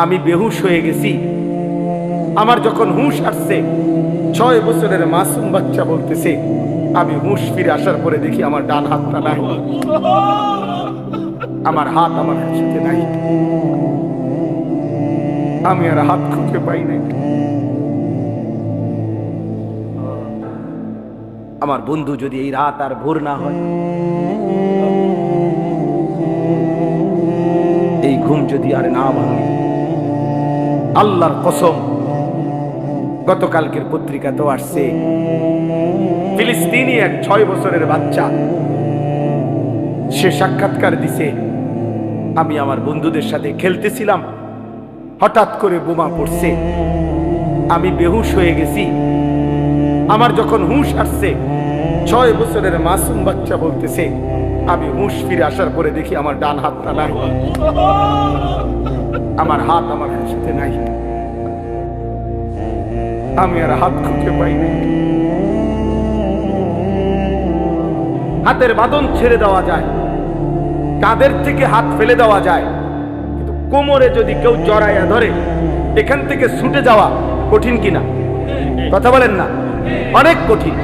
আমি বেহুশ হয়ে গেছি। আমার যখন হুঁশ আসছে, 6 বছরের মাসুম বাচ্চা বলতেছে, আমি হুঁশ ফিরে আসার পরে দেখি আমার ডান হাতটা নাই, আমার হাত আমার সাথে নাই, আমি আর হাত খুঁজে পাই নাই। আমার বন্ধু যদি এই রাত আর ভোর না হয়, এই ঘুম যদি আর না ভাঙে, আল্লাহর কসম, গতকালকের পত্রিকা তো আসছে, ফিলিস্তিনি এক 6 বছরের বাচ্চা, সে সাক্ষাৎকার দিছে, আমি আমার বন্ধুদের সাথে খেলতেছিলাম, হঠাৎ করে বোমা পড়ছে, আমি বেহুশ হয়ে গেছি। আমার যখন হুঁশ আসছে, 6 বছরের মাসুম বাচ্চা বলতেছে, আমি হুঁশ ফিরে আসার পরে দেখি আমার ডান হাতটা নাই, আমার হাত আমার সাথে নাই, আমি আর হাত খুঁজে পাই নাই। হাতের বাঁধন ছেড়ে দেওয়া যায়, কাঁধের থেকে হাত ফেলে দেওয়া যায়, কিন্তু কোমরে যদি কেউ জড়াইয়া ধরে, এখান থেকে ছুটে যাওয়া কঠিন কিনা? কথা বলেন না, অনেক কঠিন।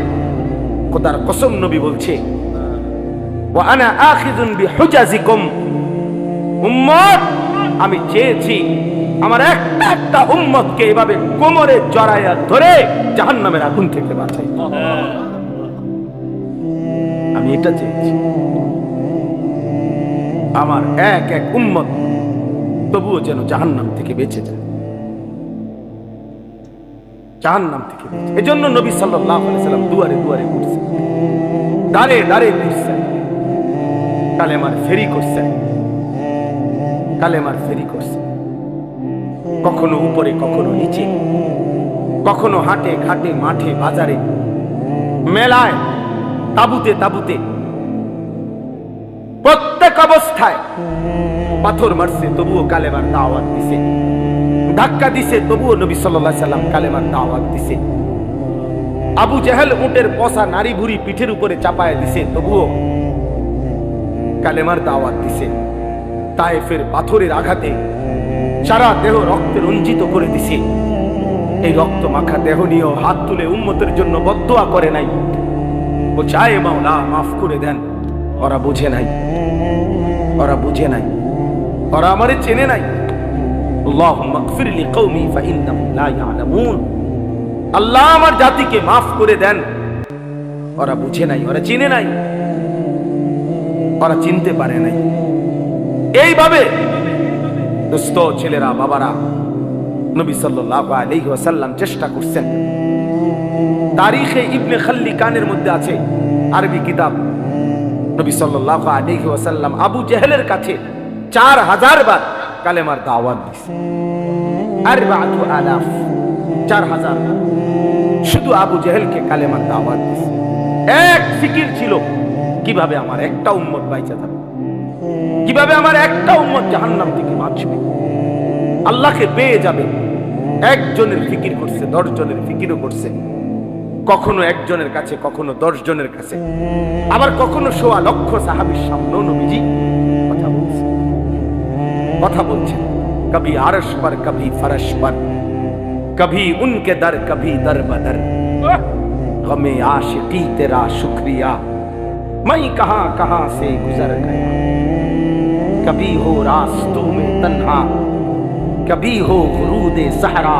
খোদার কসম, নবী বলছে, ওয়া আনা আখিযুন বিহুজাজিকুম, উম্মত, আমি চেয়েছি আমার একটা উম্মতকে এভাবে কোমরে জড়াইয়া ধরে জাহান্নামের আগুন থেকে বাঁচাই। আমি এটা চেয়েছি, আমার এক উম্মত তবুও যেন জাহান্নাম থেকে বেঁচে যায়, জাহান্নাম থেকে বেঁচে। এজন্য নবী সাল্লাল্লাহু আলাইহি সাল্লাম দুয়ারে দুয়ারে ঘুরছেন, দাঁড়ে দাঁড়ে ঘুরছেন, কালেমার ফেরি করছেন, কালেমার ফেরি করছেন, কখনো উপরে কখনো নিচে, কখনো হাটে ঘাটে মাঠে বাজারে মেলায় তাবুতে তাবুতে, প্রত্যেক অবস্থায় পাথর মারছে তবুও কালেমার দাওয়াত দিছে, ধাক্কা দিছে তবুও নবী সাল্লাল্লাহু আলাইহি সাল্লাম কালেমার দাওয়াত দিছে। আবু জেহেল উটের পচা নারী ভুরি পিঠের উপরে চাপায় দিছে তবুও কালেমার দাওয়াত দিছে। তায়েফের পাথরের আঘাতে সারা দেহ রক্তে রঞ্জিত করে দিছে, এই রক্ত মাখা দেহ নিয়ে হাত তুলে উম্মতের জন্য বদদুয়া করে নাই, বলছে আয় মাওলা মাফ করে দেন। ওরা বুঝে নাই, ওরা বুঝে নাই, ওরা আমারে চেনে নাই। আল্লাহুম্মা গফির লিকওমি ফাইন্নাহুম লা ইয়ালামুন, আল্লাহ আমার জাতিকে মাফ করে দেন। ওরা বুঝে নাই, ওরা চিনে নাই, ওরা চিনতে পারে নাই। এইভাবে দোস্ত ছেলেরা বাবারা, নবী সাল্লাল্লাহু আলাইহি ওয়াসাল্লাম চেষ্টা করছেন। তারিখে ইবনে খাল্লিকানের মধ্যে আছে, আরবি কিতাব, নবী সাল্লাল্লাহু আলাইহি ওয়াসাল্লাম আবু জেহেলের কাছে 4000 বার কালেমার দাওয়াত দিয়েছে। 4000, 4000 শুধু আবু জেহেলকে কালেমার দাওয়াত দিয়েছে। এক ফিকির ছিল, কিভাবে আমার একটা উম্মত বাইচা থাকবে, কিভাবে আমার একটা উম্মত জাহান্নাম থেকে বাঁচবে, আল্লাহকে পেয়ে যাবে। একজনের ফিকির করছে, 10 জনের ফিকিরও করছে, কখনো একজনের কাছে, কখনো 10 জনের কাছে, আবার কখনো 1.25 লক্ষ সাহাবীর সামনে নবীজি কথা বলছে, কথা বলছে। কবি আরশ पर कभी फरश पर, कभी उनके दर कभी दर बदर, गमे आशिकी तेरा शुक्रिया मैं कहां कहां से गुजर गया, कभी हो रास्तों में तन्हा कभी हो गुरूदे सहरा,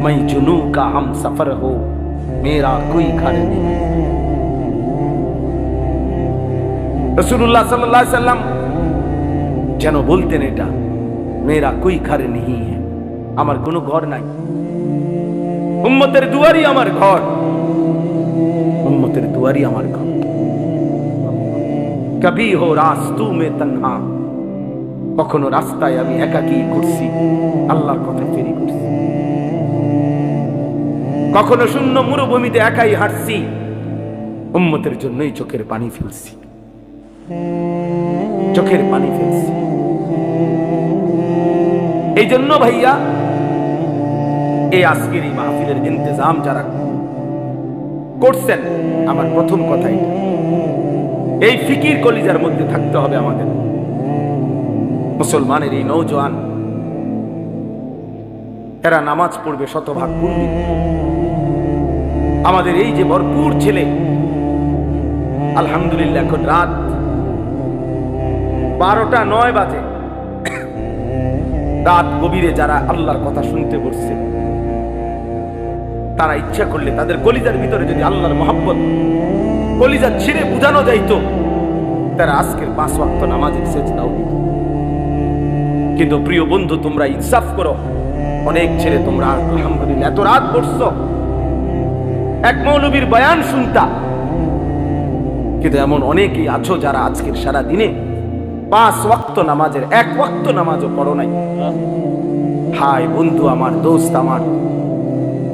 मैं जुनू का हम सफर हो मेरा कोई घर नहीं। रसूलुल्लाह सल्लल्लाहु अलैहि वसल्लम যেন বলতেন, এটা মেরা কোই ঘর নেই, আমার কোনো ঘর নাই, উম্মতের দুয়ারই আমার ঘর, উম্মতের দুয়ারই আমার ঘর। কবি হো রাস্তু মে তন্হা, কখনো রাস্তায় আমি একাকী ঘুরছি, আল্লাহর কথা ফেরি করছি, কখনো শূন্য মরুভূমিতে একাই হাঁটছি, উম্মতের জন্যই চোখের পানি ফেলছি, চোখের পানি ফেলছি। এই জন্য ভাইয়া, এই আজকের এই মাহফিলের ইন্তজাম যারা করছেন, আমার প্রথম কথাই, এই ফিকির কলিজার মধ্যে থাকতে হবে আমাদের। মুসলমানের এই নওজোয়ান এরা নামাজ পড়বে শতভাগ পণ্ডিত। আমাদের এই যে ভরপুর ছেলে, আলহামদুলিল্লাহ এখন রাত 12টা 9 বাজে, রাত গভীরে যারা আল্লাহর কথা শুনতে বসছে, তারা ইচ্ছা করলে তাদের কলিজার ভিতরে যদি আল্লাহর মহব্বত কলিজা ছিঁড়ে বুঝানো যাইতো, তারা আজকের 5 ওয়াক্ত নামাজের সেজদাও দিত। কিন্তু প্রিয় বন্ধু, তোমরা ইনসাফ করো, অনেক ছেলে তোমরা আলহামদুলিল্লাহ এত রাত পড়ছো, এক মৌলবীর বয়ান শুনতা, কিন্তু এমন অনেকেই আছো যারা আজকের সারা দিনে 5 ওয়াক্ত নামাজের 1 ওয়াক্ত নামাজও পড়ো নাই। হায় বন্ধু, আমার দোস্ত,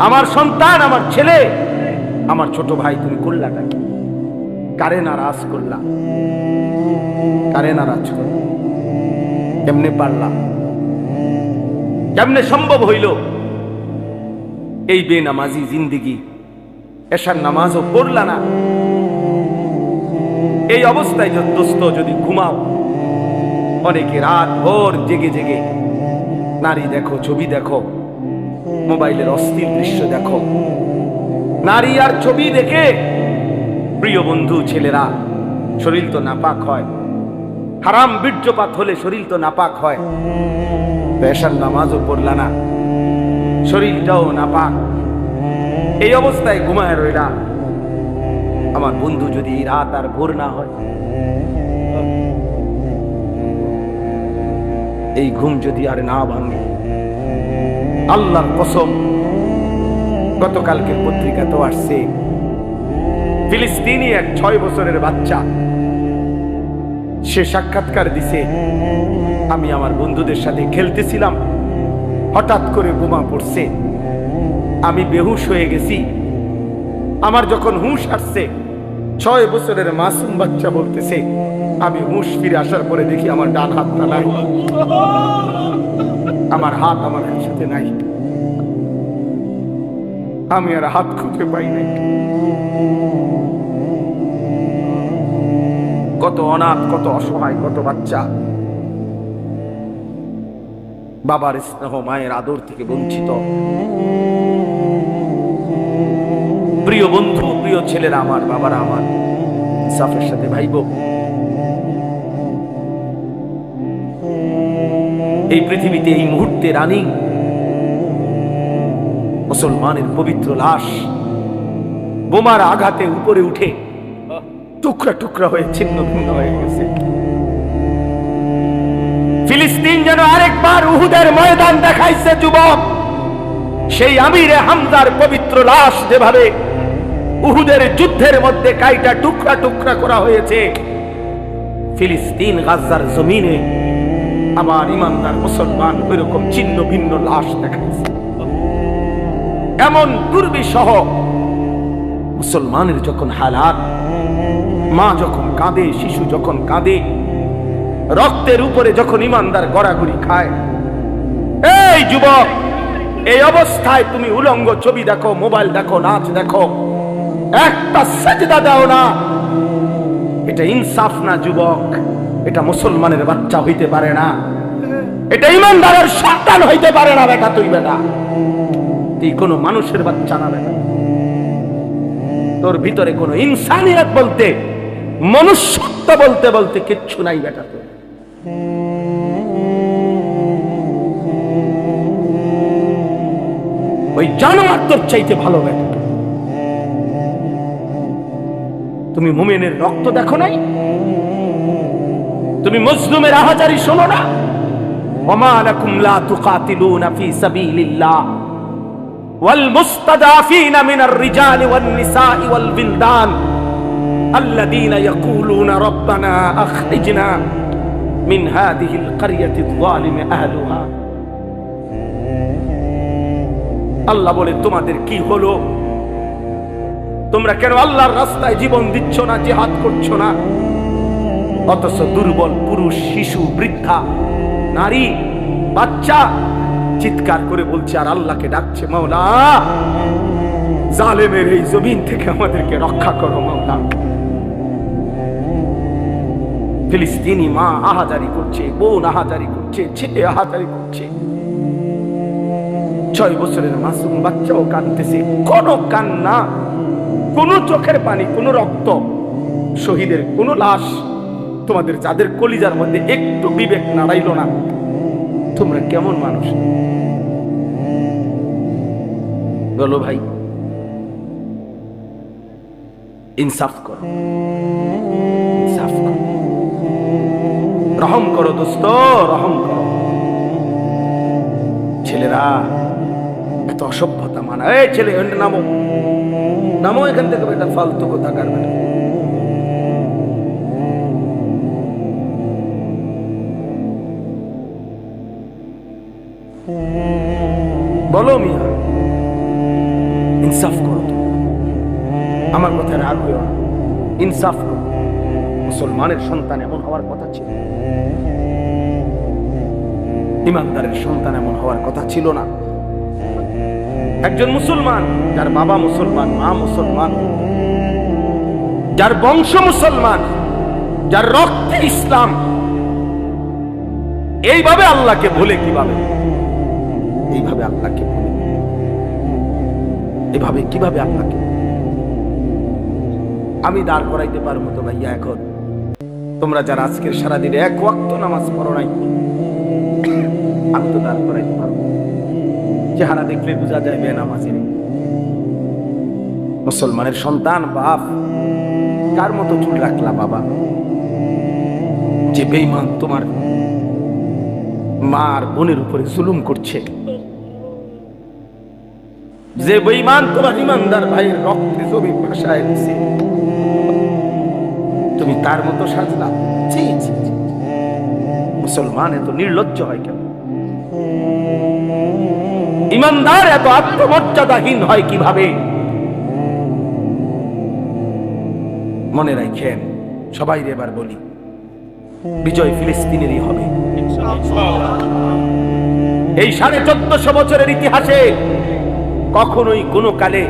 আমার সন্তান, আমার ছেলে, আমার ছোট ভাই, তুমি করলাটা কি? কারে নারাজ করলা? কারে নারাজ করলা? কেমনে পারলাম? কেমনে সম্ভব হইল এই বেনামাজি জিন্দিগি? এশার নামাজও পড়লা না, এই অবস্থায় দোস্ত যদি ঘুমাও, অনেকে রাত ভোর জেগে জেগে নারী দেখো, ছবি দেখো, মোবাইলের অস্থির দৃশ্য দেখো, নারী আর ছবি দেখে প্রিয় বন্ধু ছেলেরা শরীর তো নাপাক হয়, হারাম বীর্যপাত হলে শরীর তো নাপাক হয়। এশার নামাজও পড়লা না, শরীরটাও নাপাক, এই অবস্থায় ঘুমায় রইলা। আমার বন্ধু, যদি এই রাত আর ভোর না হয়, এই ঘুম যদি আর না ভাঙে, আল্লাহর কসম, গতকালকের পত্রিকা তো আসছে, ফিলিস্তিনি এক 6 বছরের বাচ্চা, সে সাক্ষাৎকার দিছে, আমি আমার বন্ধুদের সাথে খেলতেছিলাম, হঠাৎ করে বোমা পড়ছে, আমি বেহুশ হয়ে গেছি। আমার যখন হুঁশ আসছে, 6 বছরের মাসুম বাচ্চা বলতেছে, আমি হুঁশ ফিরে আসার পরে দেখি আমার ডান হাতটা নাই, আমার হাত আমার সাথে নাই, আমি আর হাত খুঁজে পাই নাই। কত অনাথ, কত অসহায়, কত বাচ্চা বাবার স্নেহ, মায়ের আদর থেকে বঞ্চিত। প্রিয় বন্ধু, প্রিয় ছেলেরা আমার, বাবারা আমার, ইনসাফের সাথে ভাইব। এই পৃথিবীতে এই মুহূর্তে রানী মুসলমানের পবিত্র লাশ বোমার আঘাতে উপরে উঠে টুকরা টুকরা হয়ে ছিন্ন ভিন্ন হয়ে গেছে। ফিলিস্তিন যেন আরেকবার উহুদের ময়দান দেখাইছে যুবক। সেই আমিরে হামজার পবিত্র লাশ যেভাবে উহুদের যুদ্ধের মধ্যে কাইটা টুকরা টুকরা করা হয়েছে, ফিলিস্তিন গাজার জমিনে আমার ইমানদার মুসলমান ওইরকম ছিন্ন ভিন্ন লাশ দেখাইছে। এমন দুর্বিষহ মুসলমানের যখন হালাত, মা যখন কাঁদে, শিশু যখন কাঁদে, রক্তের উপরে যখন ইমানদার গড়াগড়ি খায়, এই যুবক, এই অবস্থায় তুমি উলঙ্গ ছবি দেখো, মোবাইল দেখো, নাচ দেখো, একটা সাজদা দাও না, এটা ইনসাফ না যুবক, এটা মুসলমানের বাচ্চা হইতে পারে না, এটা ইমানদারের সন্তান হইতে পারে না। বেটা তুই, বেটা তুই কোনো মানুষের বাচ্চা না, বেটা তোর ভিতরে কোনো ইনসানিয়ত বলতে, মনুষ্যত্ব বলতে বলতে কিচ্ছু নাই বেটা। তোর ওই জানোয়ার তোর চাইতে ভালো বেটা। তুমি মুমিনের রক্ত দেখো নাই? তুমি মুসলিমের আহাজারি শোনো না? ওমা লাকুম লা তুকাতিলুনা ফি সাবিলিল্লাহ ওয়াল মুস্তাদাফিনা মিনার রিজালি ওয়ান নিসাই ওয়াল বিলদান আল্লাযীনা ইয়াকুলুনা রাব্বানা আখরিজনা মিন হাযিহিল ক্বরিয়াতি যালিমি আহলুহা। আল্লাহ বলে, তোমাদের কি হলো? তোমরা কেন আল্লাহর রাস্তায় জীবন দিচ্ছ না, জিহাদ করছো না? অথচ দুর্বল পুরুষ, শিশু, বৃদ্ধা, নারী, বাচ্চা চিৎকার করে বলছে আর আল্লাহকে ডাকছে, মাওলা জালেমের এই জমিন থেকে আমাদেরকে রক্ষা করো মাওলা। ফিলিস্তিনি মা আহাজারি করছে, বোন আহাজারি করছে, ছেলে আহাজারি করছে, 6 6 বছরের মাসুম বাচ্চাও কাঁদতেছে, কোনো কান্না, কোনো চোখের পানি, কোনো রক্ত, শহীদের কোনো লাশ, তোমাদের যাদের কলিজার মধ্যে একটু বিবেক নাড়াইল না, তোমরা কেমন মানুষ? বলো ভাই, ইনসাফ করো, ইনসাফ করো, রহম করো দোস্ত, রহম করো। ছেলেরা এত অসভ্যতা মানা, এই ছেলে নামো, নামো এখান থেকে, বেটা ফালতু কথা কারবে না। বলো মিয়া, ইনসাফ করো, আমার কথা রাগ হইও না, ইনসাফ করো। মুসলমানের সন্তান এমন হওয়ার কথা ছিল, ইমানদারের সন্তান এমন হওয়ার কথা ছিল না। একজন মুসলমান, যার বাবা মুসলমান, মা মুসলমান, যার বংশ মুসলমান, যার রক্তে ইসলাম, এইভাবে আল্লাহকে ভুলে কিভাবে, এইভাবে আল্লাহকে ভুলে, এভাবে কিভাবে আল্লাহকে আমি দাঁড় করাইতে পারবো তো ভাইয়া? এখন তোমরা যারা আজকের সারাদিনে এক ওয়াক্ত নামাজ পড়ো নাই, আমি তো দাঁড় করাইতে পারবো। চেহারা দেখলে বোঝা যায় বেনামাজি। মুসলমানের সন্তান, বাপ, কার মতো চুল রাখলা বাবা? যে বেঈমান তোমার মার বোনের উপরে জুলুম করছে, যে বেঈমান তোমার ইমানদার ভাইয়ের রক্তে জমি ভাসায় দিছে, তুমি তার মতো সাজলা? মুসলমান এত নির্লজ্জ হয় কেন? ইমানদার এত আত্মমর্যাদাহীন হয় কিভাবে? মনে রাখেন, সবাই এবার বলি, বিজয় ফিলিস্তিনেরই হবে। এই 1450 বছরের ইতিহাসে কখনোই কোনো কালে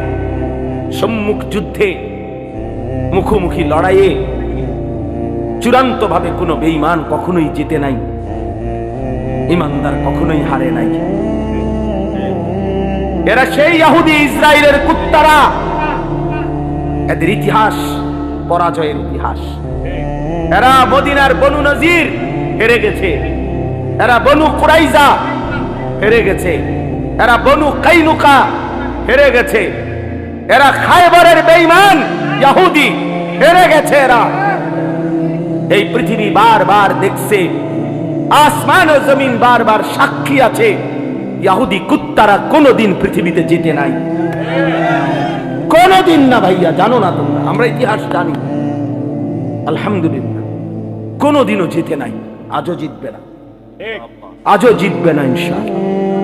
সম্মুখ যুদ্ধে, মুখোমুখি লড়াইয়ে চূড়ান্ত ভাবে কোনো বেঈমান কখনোই জিতে নাই, ইমানদার কখনোই হারে নাই। এরা সেই ইহুদি ইসরায়েলের কুত্তারা, এদের ইতিহাস পরাজয়ের ইতিহাস। এরা মদিনার বনু নজির হেরে গেছে, এরা বনু কুরাইজা হেরে গেছে, এরা বনু কাইনুকা হেরে গেছে, এরা খায়বরের বেঈমান ইহুদি হেরে গেছে। এরা এই পৃথিবী বারবার দেখছে, আসমান ও জমিন বারবার সাক্ষী আছে, ইহুদি কুত্তারা কোনদিন পৃথিবীতে জিতে নাই, কোনদিন না ভাইয়া। জানো না তোমরা? আমরা ইতিহাস জানি, আলহামদুলিল্লাহ, কোনদিনও জিতে নাই, আজও জিতবে না, আজও জিতবে না ইনশাআল্লাহ।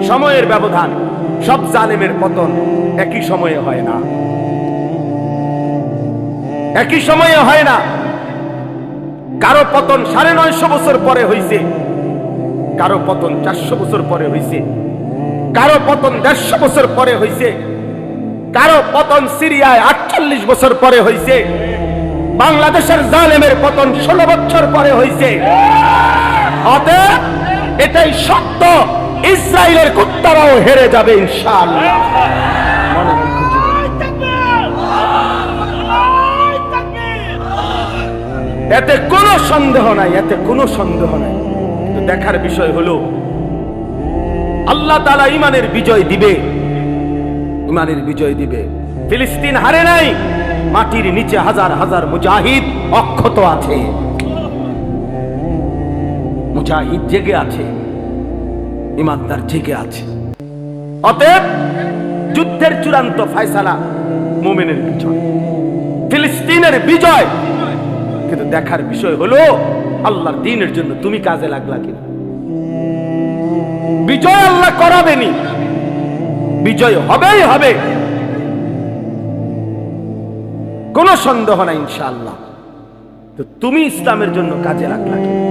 সময়ের ব্যবধান, সব জালেমের পতন একই সময়ে হয় না, একই সময়ে হয় না। কারো পতন 950 বছর পরে হইছে, কারো পতন 400 বছর পরে হইছে, কারো পতন 150 বছর পরে হইছে, কারো পতন সিরিয়ায় 48 বছর পরে হইছে, বাংলাদেশের জালেমের পতন 16 বছর পরে হইছে। অতএব এটাই সত্য, ইসরায়েলের কুত্তারাও হেরে যাবে ইনশাআল্লাহ। এতে কোনো সন্দেহ নাই, এতে কোনো সন্দেহ নাই। কিন্তু দেখার বিষয় হলো, আল্লাহ তাআলা ঈমানের বিজয় দিবে, ঈমানের বিজয় দিবে। ফিলিস্তিন হারে নাই, মাটির নিচে হাজার হাজার মুজাহিদ অক্ষত আছে, মুজাহিদ জেগে আছে, ঈমানদার জেগে আছে। অতএব যুদ্ধের চূড়ান্ত ফয়সালা মুমিনের বিজয়, ফিলিস্তিনের বিজয়। কিন্তু দেখার বিষয় হলো, আল্লাহর দ্বীনের জন্য তুমি কাজে লাগলা কিনা? বিজয় আল্লাহ করাবেনি, বিজয় হবেই হবে, কোনো সন্দেহ নাই ইনশাআল্লাহ। তো তুমি ইসলামের জন্য কাজে লাগলা কিনা?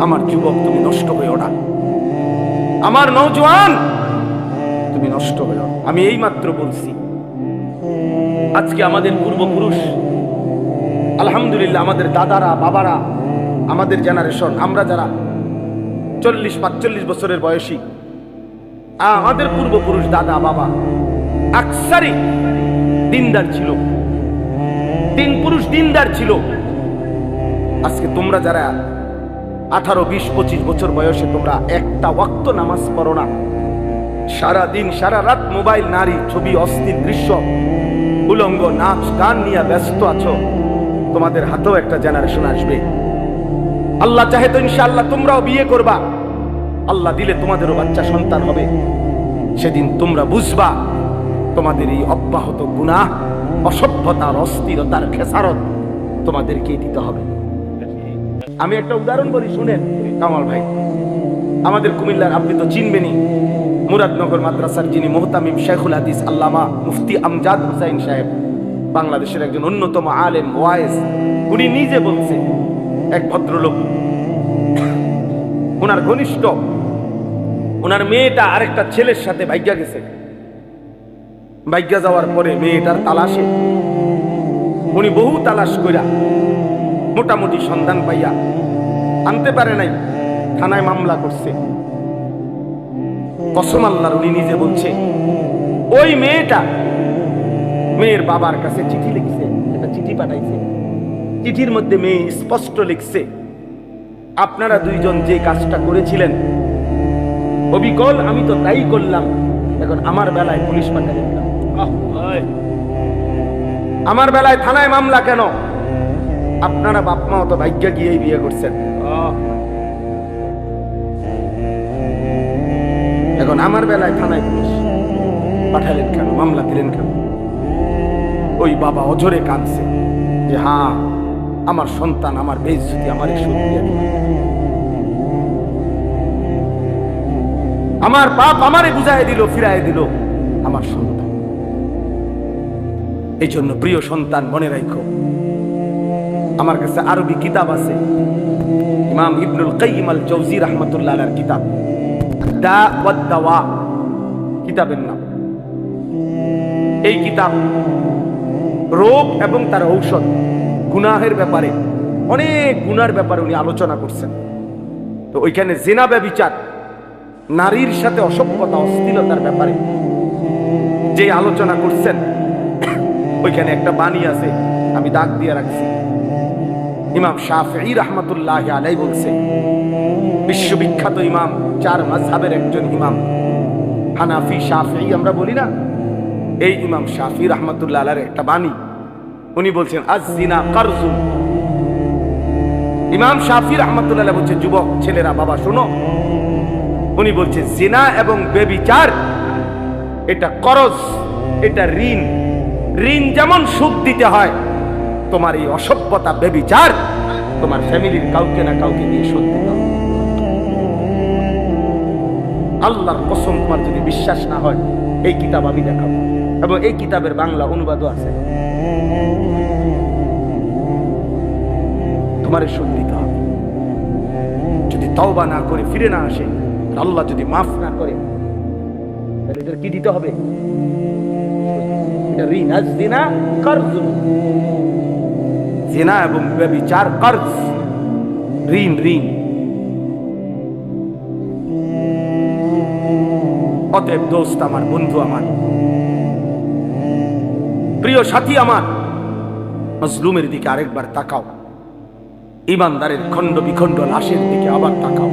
আমার যুবক, তুমি নষ্ট হইও না, আমার নওজোয়ান তুমি নষ্ট হইও না। আমি এই মাত্র বলছি, আজকে আমাদের পূর্বপুরুষ, আলহামদুলিল্লাহ, আমাদের দাদারা, বাবারা, আমাদের জেনারেশন, আমরা যারা 40-45 বছরের বয়সী, আমাদের পূর্বপুরুষ দাদা বাবা আকসারি দিনদার ছিল, তিন পুরুষ দিনদার ছিল। আজকে তোমরা যারা 18, 20, 25 বছর বয়সে তোমরা একটা ওয়াক্ত নামাজ পড়ো না, সারা দিন সারা রাত মোবাইল, নারী, ছবি, অস্থির দৃশ্য, উলঙ্গ নাচ গান নিয়ে ব্যস্ত আছো, তোমাদের হাতেও একটা জেনারেশন আসবে। আল্লাহ চাহে তো ইনশাআল্লাহ তোমরাও বিয়ে করবা, আল্লাহ দিলে তোমাদেরও বাচ্চা সন্তান হবে। সেদিন তোমরা বুঝবা তোমাদের এই অব্যাহত গুনাহ, অসভ্যতার, অস্থিরতার খেসারত তোমাদেরকে দিতে হবে। আমি একটা উদাহরণ বলি, শুনেন কামাল ভাই। আমাদের কুমিল্লার, আপনি তো চিনবেনই, মুরাদনগর মাদ্রাসার যিনি মুহতামিম শেখুল হাদিস আল্লামা মুফতি আমজাদ হুসাইন সাহেব, বাংলাদেশের একজন অন্যতম আলেম ওয়াইজ, উনি নিজে বলছে, এক ভদ্রলোক, ওনার ঘনিষ্ঠ, ওনার মেয়েটা আরেকটা ছেলের সাথে ভাগ্যা গেছে। ভাগ্যা যাওয়ার পরে মেয়েটার তালাশে উনি বহু তালাশ কইরা মোটামুটি সন্ধান পাইয়া আনতে পারে নাই, থানায় মামলা করছে। কসম আল্লাহর, উনি নিজে বলছে ওই মেয়েটা মেয়ের বাবার কাছে চিঠি লিখছে, একটা চিঠি পাঠাইছে। চিঠির মধ্যে মেয়ে স্পষ্ট লিখছে, আপনারা দুইজন যে কাজটা করেছিলেন অবিকল আমি তো তাই করলাম, এখন আমার বেলায় পুলিশ পাঠালেন কেন? আমার বেলায় থানায় মামলা কেন? আপনারা বাপ মা তো ভাগ্য গিয়েই বিয়ে করছেন, এখন আমার বেলায় থানায় পুলিশ পাঠালেন কেন, মামলা দিলেন কেন? ওই বাবা অঝরে কাঁদছে যে হ্যাঁ, আমার সন্তান আমার বেইজ্জতি আমার সুদ দিয়ে দিল, আমার বাপ আমারে বুঝাই দিল, ফিরাই দিল আমার সন্তান। এই জন্য প্রিয় সন্তান, মনে রাখো, আমার কাছে আরবি কিতাব আছে, ইমাম ইবনুল কাইয়িম আল জাওজি রাহমাতুল্লাহ আলাইহির কিতাব, দা ওয়াদ দাওয়া কিতাবের নাম। এই কিতাব রোগ এবং তার ঔষধ, গুনাহের ব্যাপারে, অনেক গুনার ব্যাপারে উনি আলোচনা করছেন। তো ওইখানে জিনা, ব্যভিচার, নারীর সাথে অসভ্যতা, অশ্লীলতার ব্যাপারে যে আলোচনা করছেন, ওইখানে একটা বাণী আছে, আমি দাগ দিয়ে রাখছি। ইমাম শাফিঈ রাহমাতুল্লাহ আলাইহি বলছে, বিশ্ববিখ্যাত ইমাম, 4 মাযহাবের একজন ইমাম, হানাফি শাফিঈ আমরা বলি না, এই ইমাম শাফিঈ রাহমাতুল্লাহ আলাইহির একটা বাণী, উনি বলছেন আয-যিনা কারজুন। ইমাম শাফিঈ রাহমাতুল্লাহ আলাইহি বলছে, যুবক ছেলেরা বাবা শোনো, উনি বলছে জিনা এবং ব্যভিচার এটা করজ, এটা ঋণ। ঋণ যেমন সুদ দিতে হয়, তোমার এই অসভ্যতা, ব্যভিচার তোমার ফ্যামিলির কাউকে না কাউকে দিয়ে সুদ দিতে হবে। আল্লাহর কসম, তোমার যদি বিশ্বাস না হয়, এই কিতাব আমি দেখাবো, এবং এই কিতাবের বাংলা অনুবাদও আছে। তোমার সুদ দিতে হবে, যদি তওবা না করে ফিরে না আসে, আল্লাহ যদি মাফ না করে, তাহলে এদের কি দিতে হবে? এটা ঋণ। আয-যিনা কারজুন, জিনা এবং ব্যভিচার কর্জ, ঋণ, ঋণ। অতএব দোস্ত আমার, বন্ধু আমার, প্রিয় সাথী আমার, মজলুমের দিকে আরেকবার তাকাও, ইমানদারের খণ্ড বিখণ্ড লাশের দিকে আবার তাকাও,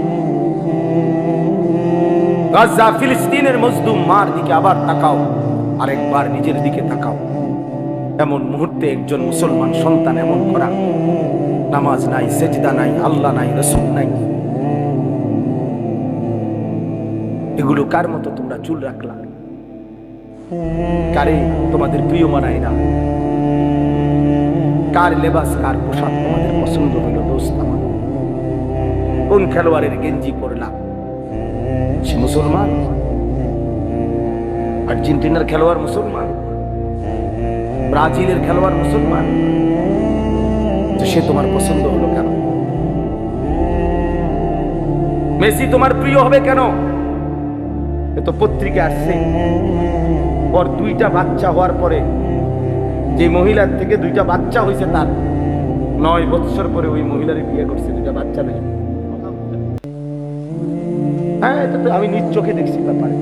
গাজা ফিলিস্তিনের মজলুম মার দিকে আবার তাকাও, আরেকবার নিজের দিকে তাকাও। এমন মুহূর্তে একজন মুসলমান সন্তান এমন করা, নামাজ নাই, সেজদা নাই, আল্লাহ নাই, রাসূল নাই, এগুলো কার মতো তোমরা চুল রাখলা? কারে তোমাদের প্রিয় মানায় না? কার লেবাস, কার পোশাক তোমাদের পছন্দ হইল? দোস্ত আমার, কোন খেলোয়াড়ের গেঞ্জি পরলা? সে মুসলমান? আর্জেন্টিনার খেলোয়াড় মুসলমান, ব্রাজিলের খেলোয়াড় মুসলমান, তো সে তোমার পছন্দ হলো কেন? মেসি তোমার প্রিয় হবে কেন? এ তো পত্রিকা আসছে, ওর 2টা বাচ্চা হওয়ার পরে, যে মহিলার থেকে 2টা বাচ্চা হয়েছে, তার 9 বছর পরে ওই মহিলার বিয়ে করছে, 2টা বাচ্চা নেই। হ্যাঁ, এটা তো আমি নিজ চোখে দেখছি ব্যাপারে।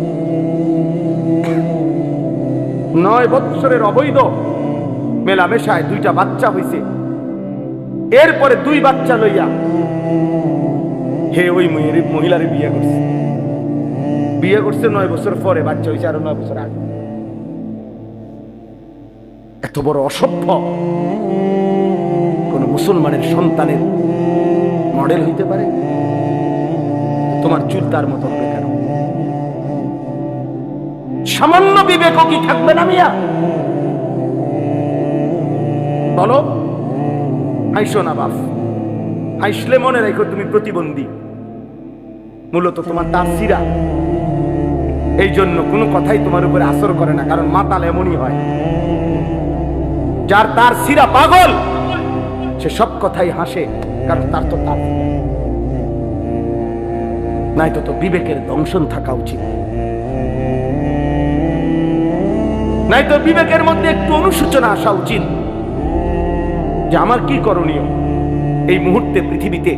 9 বৎসরের অবৈধ মেলামেশায় 2টা বাচ্চা হইছে। এরপরে 2 বাচ্চা লইয়া হে ওই মহিলারে বিয়ে করছে। 9 বছর পরে বাচ্চা হয়েছে, আরো 9 বছর আগে। এত বড় অসভ্য কোন মুসলমানের সন্তানের মডেল হইতে পারে? তোমার চুল তার মতো হবে কেন? সামান্য বিবেক কি থাকবে না মিয়া? বলো, হাইসো না বাপ। হাইসলে মনে রাখো তুমি প্রতিবন্ধী, মূলত তোমার তার সিরা। এই জন্য কোনো কথাই তোমার উপরে আসর করে না, কারণ মাতাল এমনই হয়। যার তার সিরা পাগল, সে সব কথাই হাসে, কারণ তার তো তার নাই। তো বিবেকের দংশন থাকা উচিত, নাই তো বিবেকের মধ্যে একটু অনুশোচনা আসা উচিত যে আমার কি করণীয় এই মুহূর্তে পৃথিবীতে।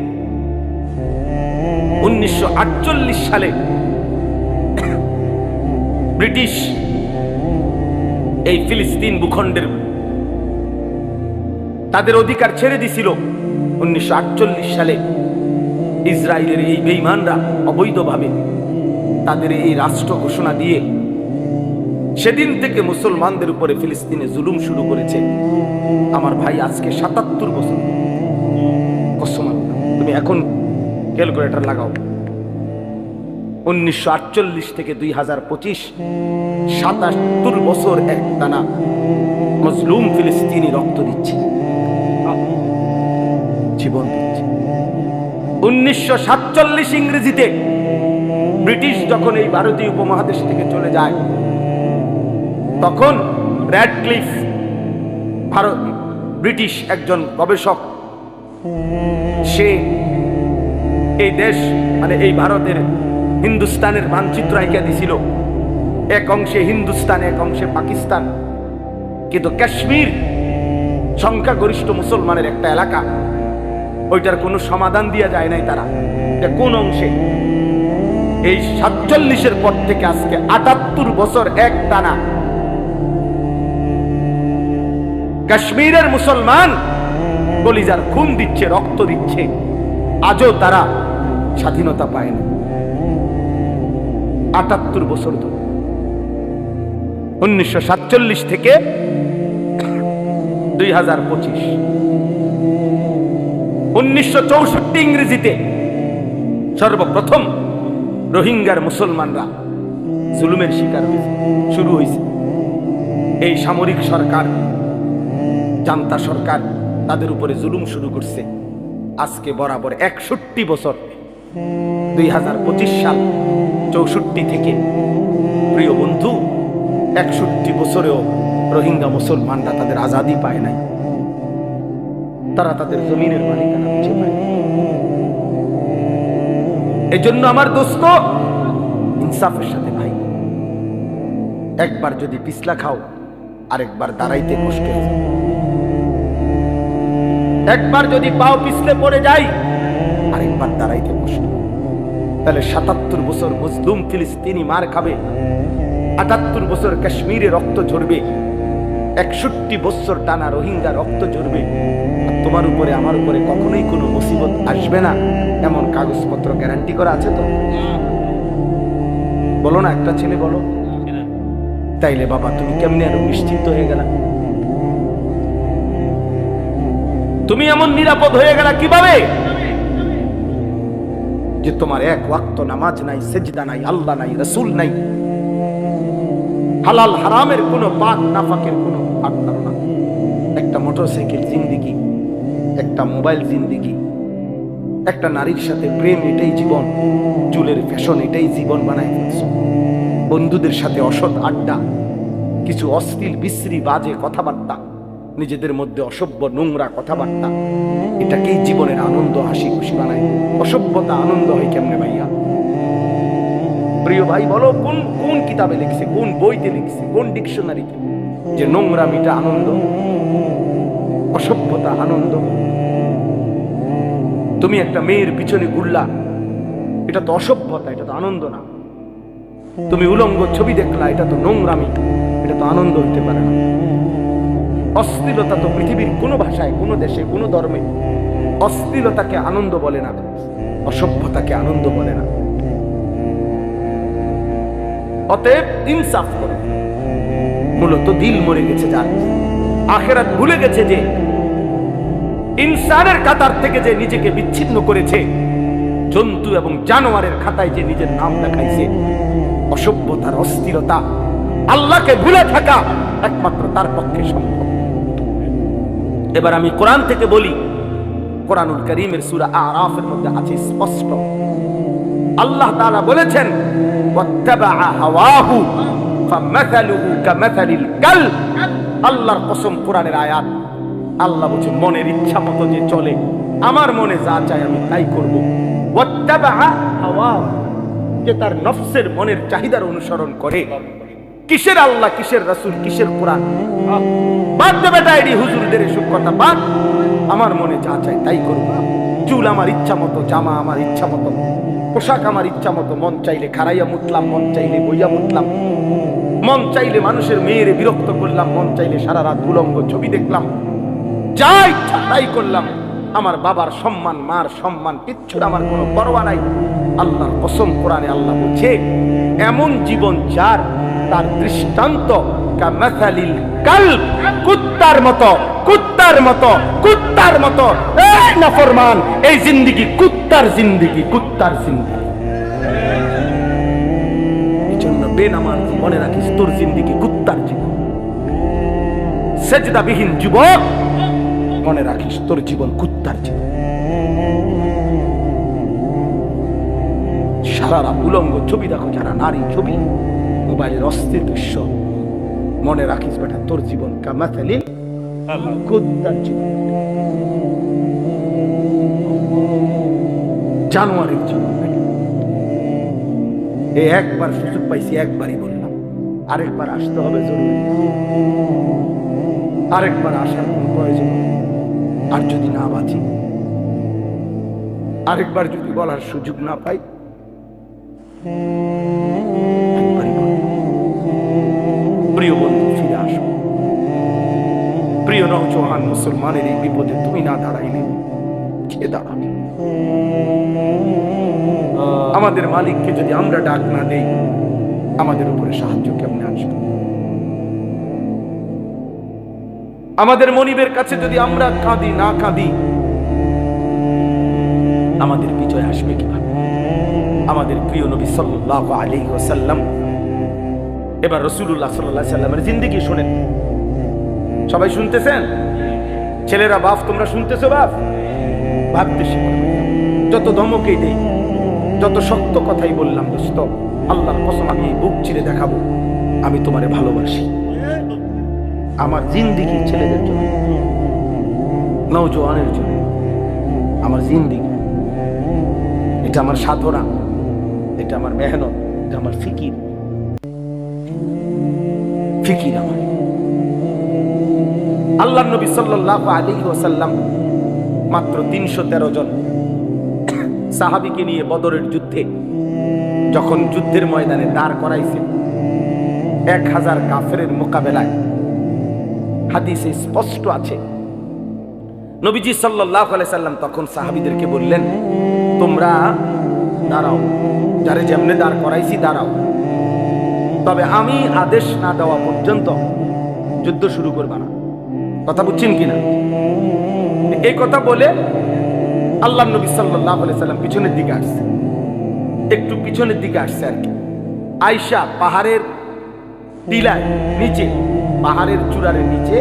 1948 সালে ব্রিটিশ এই ফিলিস্তিন ভূখণ্ডের তাদের অধিকার ছেড়ে দিছিল। 1948 সালে ইসরায়েলের এই বেঈমানরা অবৈধভাবে তাদের এই রাষ্ট্র ঘোষণা দিয়ে সেদিন থেকে মুসলমানদের উপরে ফিলিস্তিনে জুলুম শুরু করেছে। আমার ভাই, আজকে 77 বছর। কসম, তুমি এখন ক্যালকুলেটর লাগাও, 1948 থেকে 2025, 77 বছর একটানা মজলুম ফিলিস্তিনি রক্ত দিচ্ছে, জীবন দিচ্ছে। 1947 ইংরেজিতে ব্রিটিশ যখন এই ভারতীয় উপমহাদেশ থেকে চলে যায়, তখন র্যাডক্লিফ ব্রিটিশ একজন গবেষক, সে এই দেশ মানে এই ভারতের হিন্দুস্তানের মানচিত্র আঁকিয়া দিছিল। এক অংশে হিন্দুস্তান, এক অংশে পাকিস্তান, কিন্তু কাশ্মীর সংখ্যাগরিষ্ঠ মুসলমানের একটা এলাকা, ওইটার কোনো সমাধান দিয়া যায় নাই তারা কোন অংশে। এই 47-এর পর থেকে আজকে 78 বছর এক টানা কাশ্মীরের মুসলমান কলিজার খুন দিচ্ছে, রক্ত দিচ্ছে, আজও তারা স্বাধীনতা পায় না। 78 বছর ধরে, 1947 থেকে 2025। 1964 ইংরেজিতে সর্বপ্রথম রোহিঙ্গার মুসলমানরা জুলুমের শিকার হয়েছে, শুরু হয়েছে। এই সামরিক সরকার, জান্তা সরকার তাদের উপরে জুলুম শুরু করছে। আজকে বরাবর 61 বছর, 2025 সাল 64 থেকে, প্রিয় বন্ধু, 61 বছরেও রোহিঙ্গা মুসলমানরা তাদের আজাদি পায় নাই। তারা তাদের জমিনের মালিকানা বুঝে পায়। এই জন্য আমার দোস্ত, ইনসাফের সাথে ভাই, একবার যদি পিছলা খাও আরেকবার দাঁড়াইতে কষ্ট হয়ে যায়। একবার যদি পাও পিছলে পড়ে যাই আরেকবার দাঁড়াইতে কষ্ট। তাহলে 77 বছর মজলুম ফিলিস্তিনি মার খাবে, 78 বছর কাশ্মীরে রক্ত ঝরবে, 61 বছর টানা রোহিঙ্গা রক্ত ঝরবে। তোমার উপরে আমার উপরে কখনোই কোনো মুসিবত আসবে না এমন কাগজপত্র গ্যারান্টি করা আছে তো? বলো না, একটা ছেলে বলো। তাইলে বাবা তুমি কেমনে আরো নিশ্চিন্ত হয়ে গেলা? তুমি এমন নিরাপদ হয়ে গেলা কিভাবে যে তোমার এক ওয়াক্ত নামাজ নাই, সেজদা নাই, আল্লাহ নাই, রাসূল নাই, হালাল হারামের কোনো পাক নাফাকের কোনো পাক ধারণা। একটা মোটরসাইকেল জিন্দিগি, একটা মোবাইল জিন্দিগি, একটা নারীর সাথে প্রেম, এটাই জীবন। চুলের ফ্যাশন, এটাই জীবন বানায় ফেলছো। বন্ধুদের সাথে অসৎ আড্ডা, কিছু অশ্লীল বিশ্রী বাজে কথাবার্তা, নিজেদের মধ্যে অসভ্য নোংরা কথাবার্তা, এটাকেই জীবনের আনন্দ, হাসি খুশি বানায়। অসভ্যতা আনন্দ হয় কেমনে ভাইয়া? প্রিয় ভাই বলো, কোন কোন কিতাবে লিখছে, কোন বইতে লিখছে, কোন ডিকশনারিতে যে নোংরামিটা আনন্দ, অসভ্যতা আনন্দ? তুমি একটা মেয়ের পিছনে ঘুরলা, এটা তো অসভ্যতা, এটা তো আনন্দ না। তুমি উলঙ্গ ছবি দেখলা, এটা তো নোংরামি, এটা তো আনন্দ হইতে পারে না। অশ্লীলতা তো পৃথিবীর কোনো ভাষায়, কোনো দেশে, কোনো ধর্মে অশ্লীলতাকে আনন্দ বলে না, অসভ্যতাকে আনন্দ বলে না। অতএব ইনসাফ করো। মূলত দিল মরে গেছে যার, আখিরাত ভুলে গেছে যে, ইনসানের কাতার থেকে যে নিজেকে বিচ্ছিন্ন করেছে, জন্তু এবং জানোয়ারের খাতায় যে নিজের নাম দেখাইছে, অসভ্যতার, অস্থিরতা, আল্লাহকে ভুলে থাকা একমাত্র তার পক্ষে সম্ভব। এবার আমি কোরআন থেকে বলি, কোরআনুল কারীমের সূরা আরাফের মধ্যে আছে স্পষ্ট, আল্লাহ তাআলা বলেছেন ওয়াত্তাবা হাওয়াহু ফামাসালুহু কামাসালিল কালব। আল্লাহর কসম, কোরআনের আয়াত। আল্লাহ বলেন মনের ইচ্ছা মতো যে চলে, আমার মনে যা চায় আমি তাই করব। ওয়াত্তাবা হাওয়াহু, যে তার নফসের মনের চাহিদার অনুসরণ করে। কিসের আল্লাহ, কিসের রাসূল, কিসের কোরআন? বাদ দে বেটা, এডি হুজুরদের এসব কথা বাদ। আমার মনে যা চায় তাই করব। চুল আমার ইচ্ছা মতো, জামা আমার ইচ্ছা মতো, পোশাক আমার ইচ্ছা মতো, মন চাইলে খাড়াইয়া মুতলাম, মন চাইলে বইয়া মুতলাম, মন চাইলে মানুষের মেয়েরে বিরক্ত করলাম, মন চাইলে সারা রাত উলঙ্গ ছবি দেখলাম, যা ইচ্ছা তাই করলাম। আমার বাবার সম্মান, মার সম্মান, কিচ্ছুর আমার কোনো পরোয়া নাই। আল্লাহর কসম, কোরআনে আল্লাহ বলছে এমন জীবন যার, তার দৃষ্টান্ত কামাসালিল কালব, কুত্তার মতো, কুত্তার মতো, কুত্তার মতো। এই নাফরমান, এই জিন্দেগি কুত্তার জিন্দেগি, কুত্তার জিন্দেগি। এজন্য বেনামাজ মনে রাখিস, তোর জিন্দেগি কুত্তার জীবন। সেজদাবিহীন যুবক, মনে রাখিস তোর জীবন কুত্তার জীবন। সারা রাত উলঙ্গ ছবি দেখো যারা, নারী ছবি, মোবাইলের অস্থির দৃশ্য, মনে রাখিস বেটা তোর জীবন কামাসালিল কুত্তার জীবন, জানোয়ারের জীবন। এই একবার সুযোগ পাইছি, একবারই বললাম, আরেকবার আসতে হবে জরুরি, আরেকবার আসার কোন প্রয়োজন। আর যদি না বাঁচি, আরেকবার যদি বলার সুযোগ না পাই, প্রিয় বন্ধু ফিরে আসো। প্রিয় নওজোয়ান মুসলমানের এই বিপদে তুমি না দাঁড়াইলে কে দাঁড়াবে? আমাদের মালিককে যদি আমরা ডাক না দেই, আমাদের উপরে সাহায্য কেমনে আসবে? আমাদের মনিবের কাছে যদি আমরা কাঁদি না কাঁদি, আমাদের বিজয় আসবে কিভাবে? আমাদের প্রিয় নবী সাল্লাল্লাহু আলাইহি ওয়াসাল্লাম, এবার রাসূলুল্লাহ সাল্লাল্লাহু আলাইহি ওয়াসাল্লামের জিন্দেগি শুনেন। সবাই শুনতেছেন? ছেলেরা, বাপ তোমরা শুনতেছো? বাপ ভাবতে শিখো। যত ধমকেই দেই, যত শক্ত কথাই বললাম, দোস্ত আল্লাহর কসম আমি বুক চিরে দেখাবো আমি তোমারে ভালোবাসি। আমার জিন্দেগি ছেলেদের জন্য, নওজোয়ানের জন্য, আমার জিন্দেগি, এটা আমার সাধনা, এটা আমার মেহনত, এটা আমার ফিকির, ফিকির আমার। আল্লাহর নবী সাল্লাল্লাহু আলাইহি ওয়াসাল্লাম মাত্র 313 জন সাহাবীকে নিয়ে বদরের যুদ্ধে যখন যুদ্ধের ময়দানে দাঁড় করাইছে, 1000 কাফেরের মোকাবেলায়, হাদিসে স্পষ্ট আছে নবীজি সাল্লাল্লাহু আলাইহি সাল্লাম তখন সাহাবীদেরকে বললেন, তোমরা দাঁড়াও, যারে যেমনে দাঁড় করাইছি দাঁড়াও, তবে আমি আদেশ না দেওয়া পর্যন্ত যুদ্ধ শুরু করবা না। কথা বুঝছেন কিনা? এই কথা বলে আল্লাহর নবী সাল্লাল্লাহু আলাইহি সাল্লাম পিছনের দিকে আসছে, একটু পিছনের দিকে আসছে আর কি। আয়েশা পাহাড়ের টিলায় নিচে, পাহাড়ের চূড়ার নিচে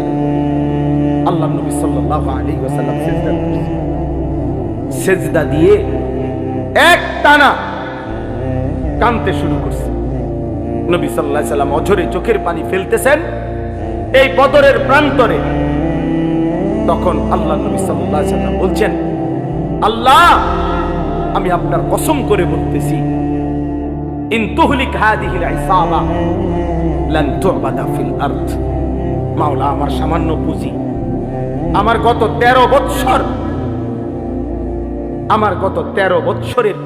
আল্লাহর নবী সাল্লাল্লাহু আলাইহি ওয়াসাল্লাম সিজদা করছে। সিজদা দিয়ে এক টানা কাঁদতে শুরু করছে। নবী সাল্লাল্লাহু আলাইহি সাল্লাম অঝরে চোখের পানি ফেলতেছেন এই বদরের প্রান্তরে। তখন আল্লাহর নবী সাল্লাল্লাহু আলাইহি সাল্লাম বলছেন, আল্লাহ আমি আপনার কসম করে বলতেছি, ইন তুহলিক হাদিহিল ইসাবা লান তুবাদা ফিল আরদ। মাওলা, আমার সামান্য পুঁজি, আমার গত 13 বৎসর, আমার গত 13 বৎসরের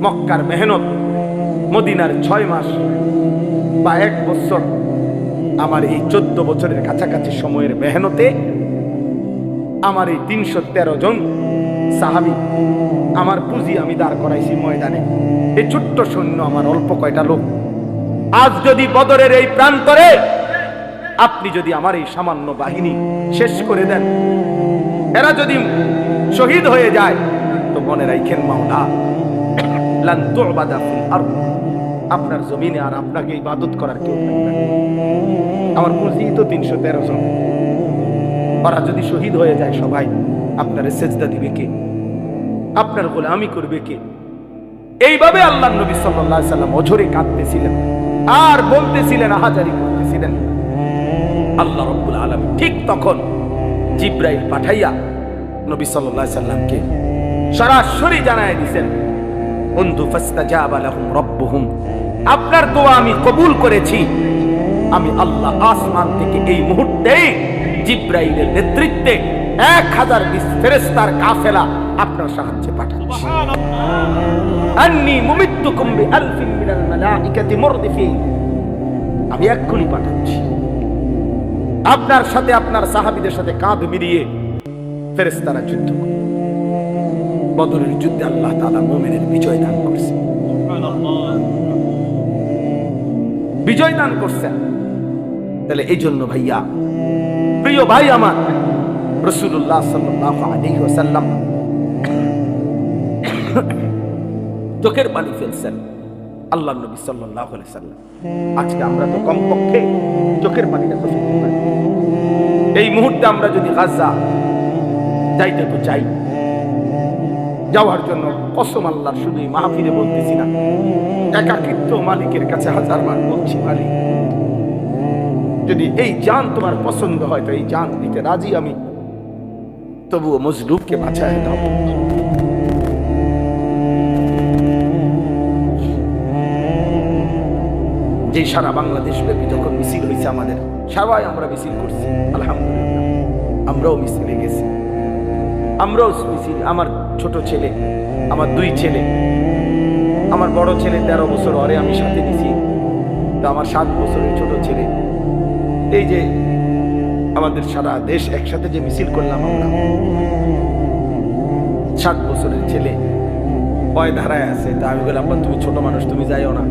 মক্কার মেহনত, মদিনার 6 মাস বা 1 বছর, আমার এই 14 বছরের কাছাকাছি সময়ের মেহনতে আমার এই 313 জন সাহাবী, আমার পুঁজি আমি দাঁড় করাইছি ময়দানে। এই ছোট্ট সৈন্য আমার অল্প কয়টা লোক। আজ যদি বদরের এই প্রান্তরে আপনি যদি আমার এই সামান্য বাহিনী শেষ করে দেন, এরা যদি শহীদ হয়ে যায়, তো মনে রাখেন মাওলা লান তুবাদা ফিল আরদ, আপনার জমিনে আর আপনাকে ইবাদত করার কেউ থাকবে না। আমার পুঁজি তো 313 জন, ওরা যদি শহীদ হয়ে যায় সবাই, আপনার সেজদা দিবে কে? আপনার গোলামি করবে কে? এইভাবে আল্লাহর নবী সাল্লাল্লাহু আলাইহি সাল্লাম অঝরে কাঁদতেছিলেন আর বলতেছিলেন, আহাজারি করতেছিলেন। আল্লাহ রাব্বুল আলামিন ঠিক তখন জিবরাইল পাঠাইয়া নবী সাল্লাল্লাহু আলাইহি সাল্লামকে সরাসরি জানায় দিয়েছেন, বন্ধু ফাস্তাজাবা লাহুম রাব্বুহুম, আপনার দোয়া আমি কবুল করেছি। আমি আল্লাহ আসমান থেকে এই মুহূর্তেই জিবরাইলের নেতৃত্বে 1020 ফেরেশতার কাফেলা আপনার সাহায্যে পাঠাচ্ছি। আন্নী মুমিত্তুকুম বিআলফিন মিনাল মালাইকাতি মুরদিফিন, আমি এক্ষুনি পাঠাচ্ছি। আপনার সাথে আপনার সাহাবীদের সাথে কাঁধ মিলিয়ে ফেরেশতারা যুদ্ধ করবে। বদরের যুদ্ধে আল্লাহ তাআলা মুমিনের বিজয় দান করছেন, বিজয় দান করছেন। তাহলে এই জন্য ভাইয়া, প্রিয় ভাই আমার, রাসূলুল্লাহ সাল্লাল্লাহু আলাইহি ওয়াসাল্লাম চোখের পানি ফেলছেন। আল্লাহর নবী সাল্লাল্লাহু আলাইহি ওয়াসাল্লাম, আজকে আমরা তো কমপক্ষে চোখের পানিটা তো ফেলতে পারি। এই মুহূর্তে আমরা যদি গাজা যাইতে তো চাই, যাওয়ার জন্য কসম আল্লাহর, শুধু এই মাহফিলে বলতেছি না, একাকিত্ব মালিকের কাছে 1000 বার বলছি, মালিক যদি এই জান তোমার পছন্দ হয় তো এই জান দিতে রাজি আমি, তবুও মজলুমকে বাঁচায় দাও। যে সারা বাংলাদেশ ব্যাপী যখন মিছিল হয়েছে আমাদের, সবাই আমরা মিছিল করছি, আলহামদুলিল্লাহ আমরাও মিছিলে গেছি, আমরাও মিছিল। আমার ছোট ছেলে, আমার 2 ছেলে, আমার বড় ছেলে 13 বছর, ওরে আমি সাথে দিছি। তো আমার 7 বছরের ছোট ছেলে, এই যে আমাদের সারা দেশ একসাথে যে মিছিল করলাম আমরা, 7 বছরের ছেলে ভয় ধারায় আছে। তা আমি বললাম, তুমি ছোট মানুষ, তুমি যাইও না।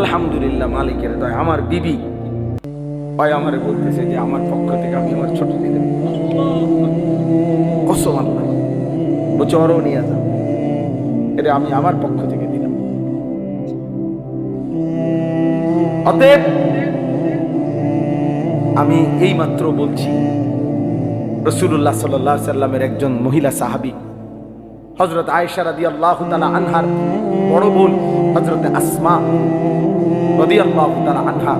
আলহামদুলিল্লাহ মালিকের দয়া, আমার বিবি ভয় আমারে বলতেছে যে আমার পক্ষ থেকে আমি আমার ছোট দিদি কসম আল্লাহ বলছে ওরও নিয়ে যাও, এটা আমি আমার পক্ষ থেকে দিলাম। অতএব আমি এই মাত্র বলছি, রাসূলুল্লাহ সাল্লাল্লাহু আলাইহি সাল্লামের একজন মহিলা সাহাবী হযরত আয়েশা রাদিয়াল্লাহু তাআলা আনহার বড় বোন হযরত আসমা রাদিয়াল্লাহু তাআলা আনহা,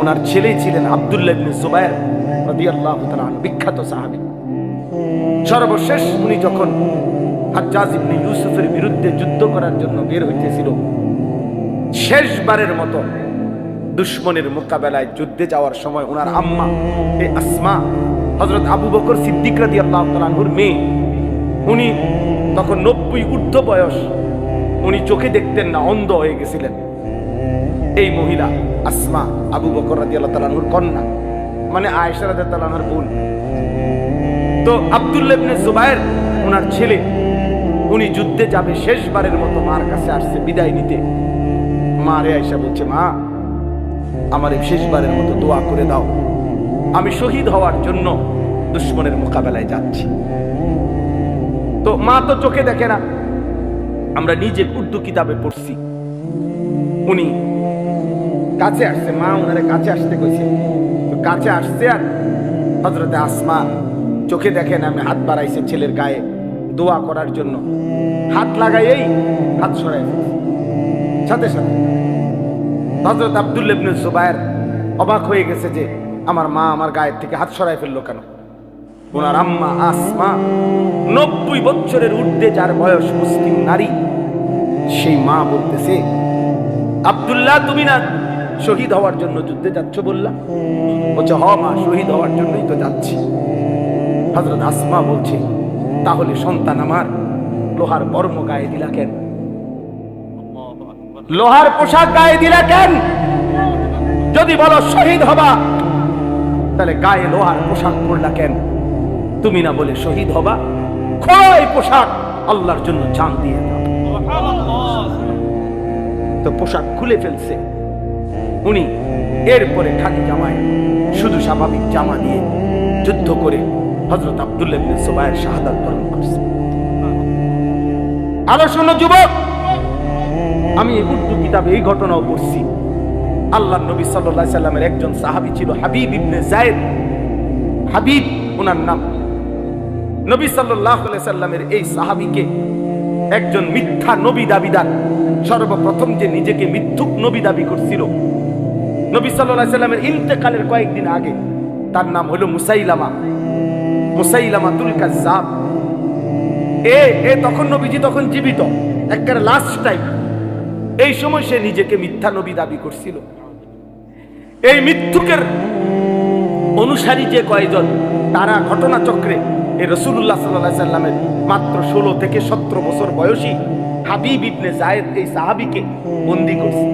ওনার ছেলে ছিলেন আব্দুল্লাহ ইবনে জুবায়ের রাদিয়াল্লাহু তাআলা আনহু, বিখ্যাত সাহাবী। সর্বশেষ উনি যখন হাজ্জাজ ইবনে ইউসুফের বিরুদ্ধে যুদ্ধ করার জন্য বের হইতেছিল, শেষবারের মতো দুশমনের মোকাবেলায় যুদ্ধে যাওয়ার সময় ওনার আম্মা এই আসমা হযরত আবু বকর সিদ্দিক রাদিয়াল্লাহু তাআলা আনহুর মেয়ে, উনি তখন 90 ঊর্ধ্ব বয়স, উনি চোখে দেখতেন না, অন্ধ হয়ে গেছিলেন। এই মহিলা আসমা আবু বকর রাদিয়াল্লাহু তাআলা আনহুর কন্যা, মানে আয়েশা রাদিয়াল্লাহু তাআলা আনহার বোন। তো আব্দুল্লাহ ইবনে জুবায়ের ওনার ছেলে, উনি যুদ্ধে যাবে, শেষবারের মতো মার কাছে আসছে বিদায় নিতে। মারে আয়েশা বলছে, মা আমার এই শেষবারের মতো দোয়া করে দাও, আমি শহীদ হওয়ার জন্য দুশমনের মোকাবেলায় যাচ্ছি। তো মা তো চোখে দেখে না, আমরা নিজে উর্দু কিতাবে পড়ছি। উনি কাছে আসছে, মা ওনারে কাছে আসতে কইছে, তো কাছে আসছে আর হযরতে আসমা চোখে দেখেন, আমি হাত বাড়াইছে ছেলের গায়ে দোয়া করার জন্য, হাত লাগাইয়েই হাত সরাই সাথে সাথে হযরত আব্দুল্লাহ ইবনে জুবায়ের অবাক হয়ে গেছে যে আমার মা আমার গায়ের থেকে হাত সরাই ফেললো কেন। ওনার আম্মা আসমা 90 বছরের ঊর্ধ্বে যার বয়স, মুসলিম নারী, সেই মা বলতেছে, আব্দুল্লাহ তুমি না শহীদ হওয়ার জন্য যুদ্ধে যাচ্ছ বললাম? বলছে, হ মা, শহীদ হওয়ার জন্যই তো যাচ্ছি। হযরত আসমা বলছে, তাহলে সন্তান আমার লোহার বর্ম গায়ে দিলা কেন? লোহার পোশাক গায়ে দিলা কেন? যদি বলো শহীদ হবা, তাহলে গায়ে লোহার পোশাক পরলা কেন? তুমি না বলে শহীদ হবা, খোলো এই পোশাক, আল্লাহর জন্য জান দিয়ে দাও। তো পোশাক খুলে ফেলছে উনি। এরপরে খালি জামায়, শুধু স্বাভাবিক জামা দিয়ে যুদ্ধ করে হযরত আব্দুল্লাহ ইবনে জুবায়ের শাহাদাত বরণ করছে। আরো শোনো যুবক, আমি উর্দু কিতাবে এই ঘটনাও পড়ছি। আল্লাহর নবী সাল্লাল্লাহু আলাইহি সাল্লামের একজন সাহাবী ছিল হাবিব ইবনে যায়েদ, হাবিব ওনার নাম। নবী সাল্লাল্লাহু আলাইহি সাল্লামের এই সাহাবীকে একজন মিথ্যা নবী দাবিদার, সর্বপ্রথম যে নিজেকে মিথ্যুক নবী দাবি করছিল নবী সাল্লাল্লাহু আলাইহি সাল্লামের ইন্তেকালের কয়েকদিন আগে, তার নাম হলো মুসাইলামা, মুসাইলামাতুল কাজ্জাব। তখন নবীজি তখন জীবিত, একবারে লাস্ট টাইম। এই সময় সে নিজেকে মিথ্যা নবী দাবি করছিল। এই মিথ্যুকের অনুসারী যে কয়েকজন, তারা ঘটনাচক্রে এই রাসূলুল্লাহ সাল্লাল্লাহু আলাইহি সাল্লামের মাত্র 16 থেকে 17 বছর বয়সী হাবিব ইবনে যায়েদ এই সাহাবীকে বন্দী করছে,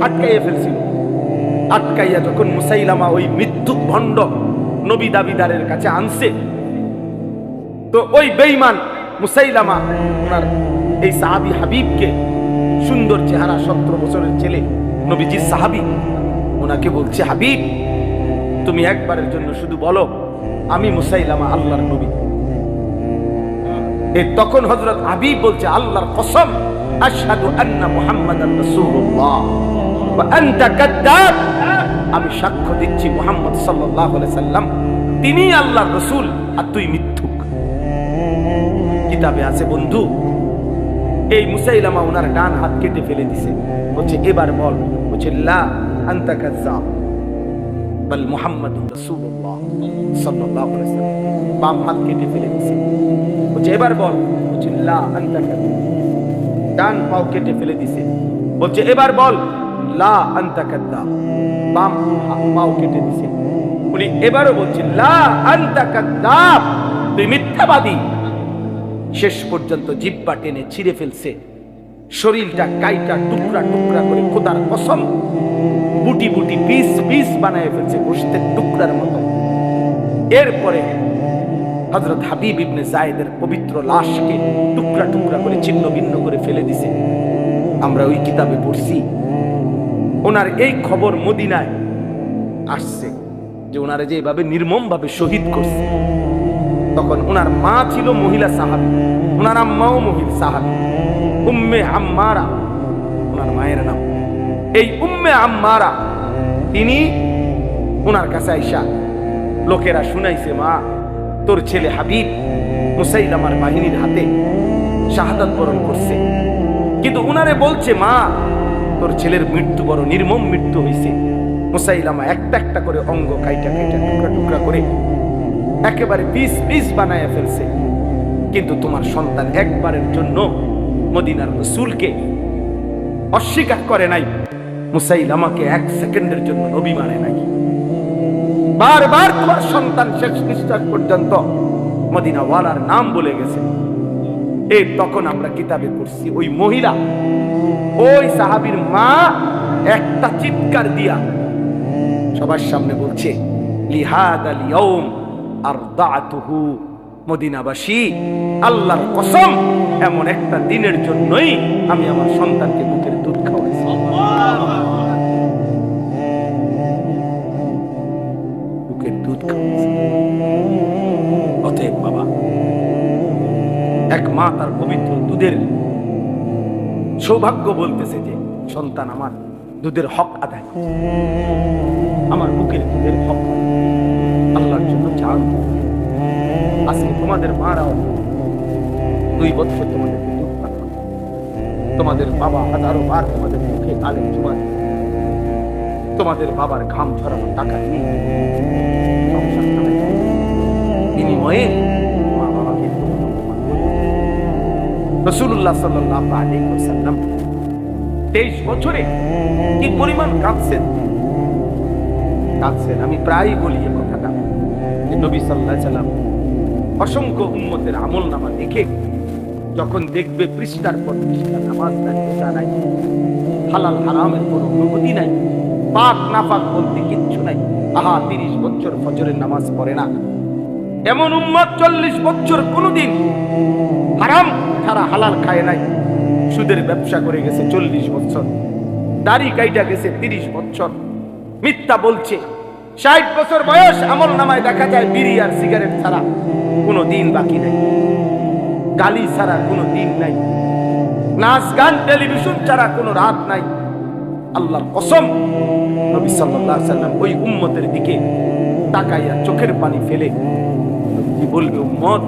আটকাইয়া ফেলছিল। আটকাইয়া যখন মুসাইলামা ওই মিথ্যুক ভণ্ড নবী দাবিদারের কাছে আনছে, তো ওই বেঈমান মুসাইলামা ওনার এই সাহাবী হাবিবকে, সুন্দর চেহারা 17 বছরের ছেলে, নবীজির সাহাবী, ওনাকে বলছে, হাবিব তুমি একবারের জন্য শুধু বলো আমি মুসাইলামা আল্লাহর নবী। তখন হযরত হাবিব বলছে, আল্লাহর কসম, আশহাদু আন্না মুহাম্মাদান রাসূলুল্লাহ ওয়া আনতা কাদ্দাব, আমি সাক্ষ্য দিচ্ছি মুহাম্মদ সাল্লাল্লাহু আলাইহি সাল্লাম তিনি আল্লাহর রাসূল আর তুই মিথ্যুক। কিতাবে আছে বন্ধু, এই মুসাইলামা ওনার ডান হাত কেটে ফেলে দিছে, বলছে এবার বল, বলছে লা আনতা কাযযাব বল মুহাম্মাদুর রাসূলুল্লাহ সাল্লাল্লাহু আলাইহি সাল্লাম। বাম হাত কেটে ফেলে দিছে, বলছে এবার বল, বলছে লা আনতা কাযযাব। ডান পাও কেটে ফেলে দিছে, বলছে এবার বল লা আনতা কাযযাব। বাম পাও কেটে দিছে, উনি এবারও বলছে লা আনতা কাযযাব, তুই মিথ্যাবাদী। শেষ পর্যন্ত জিহ্বা টেনে ছিঁড়ে ফেলছে, শরীরটা কাইটা টুকরা টুকরা করে, খোদার কসম বুটি বুটি পিস পিস বানায় ফেলছে, গোশতের টুকরার মতো। এরপরে হযরত হাবিব ইবনে যায়েদের পবিত্র লাশকে টুকরা টুকরা করে ছিন্ন ভিন্ন করে ফেলে দিছে। আমরা ওই কিতাবে পড়ছি, ওনার এই খবর মদিনায় আসছে যে ওনারে যে এভাবে নির্মম ভাবে শহীদ করছে। তখন ওনার মা ছিল মহিলা সাহাবী, ওনার আম্মাও মহিলা সাহাবী, উম্মে আম্মারা ওনার মায়ের নাম। এই উম্মে আম্মারা তিনি ওনার কাছে আইসা লোকেরা শুনাইছে, মা তোর ছেলে হাবিব মুসাইলামার বাহিনীর হাতে শাহাদাত বরণ করছে। কিন্তু উনারে বলছে, মা তোর ছেলের মৃত্যু বড় নির্মম মৃত্যু হয়েছে। মুসাইলামা একটা একটা করে অঙ্গ কাইটা কাইটা টুকরা টুকরা করে একেবারে পিস পিস বানায় ফেলছে। কিন্তু তোমার সন্তান একবারের জন্য মদিনার রাসূলকে অস্বীকার করে নাই, মুসাইলামাকে এক সেকেন্ডের জন্য নবী মানে নাই। বারবার তোমার সন্তান শেষ নিঃশ্বাস পর্যন্ত মদিনা ওয়ালার নাম বলে গেছে। এই তখন আমরা কিতাবে পড়ছি, ওই মহিলা, ওই সাহাবীর মা একটা চিৎকার দিয়া সবার সামনে বলছে, লিহাদাল ইয়াউম আরদাতুহু, মদিনাবাসী আল্লাহর কসম এমন একটা দিনের জন্যই আমি আমার সন্তানকে বুকের দুধ খাওয়াইছি। বুকের দুধ খাওয়াইছি। অতএব বাবা, এক মা তার পবিত্র দুধের সৌভাগ্য বলতেছে যে সন্তান আমার দুধের হক আদায় করছে, আমার বুকের দুধের হক আল্লাহর জন্য চান। আজকে তোমাদের মারাও 2 বছর তোমাদের দুধ পান, তোমাদের বাবা হাজারো বার তোমাদের মুখে আলেম জুমা, তোমাদের বাবার ঘাম ঝরানো টাকা নিয়ে সংসার চালায়, বিনিময়ে মা বাবাকে রাসূলুল্লাহ সাল্লাল্লাহু আলাইহি ওয়াসাল্লাম 23 বছরে কি পরিমাণ কাঁদছেন। আমি প্রায় বলি এই কথাটা, যে নবী সাল্লাল্লাহু আলাইহি ওয়াসাল্লাম অসংখ্য উম্মতের আমলনামা দেখে যখন দেখবে পৃষ্ঠার পর পৃষ্ঠা নামাজ নাই, রোজা নাই, হালাল হারামের কোনো অনুভূতি নাই, পাক নাপাক বলতে কিচ্ছু নাই, 30 বছর ফজরের নামাজ পড়ে না, এমন উম্মত 40 বছর কোনদিন হারাম ছাড়া হালাল খায় নাই, সুদের ব্যবসা করে গেছে 40 বছর, দাড়ি কাইটা গেছে 30 বছর, মিথ্যা বলছে, 60 বছর বয়স, আমল নামায় দেখা যায় বিড়ি আর সিগারেট ছাড়া কোনো দিন বাকি নাই, গালি ছাড়া কোনো দিন নাই, নাচ গান টেলিভিশন ছাড়া কোনো রাত নাই। আল্লাহর কসম, নবী সাল্লাল্লাহু আলাইহি সাল্লাম ওই উম্মতের দিকে তাকাইয়া চোখের পানি ফেলে কি বলবে, উম্মত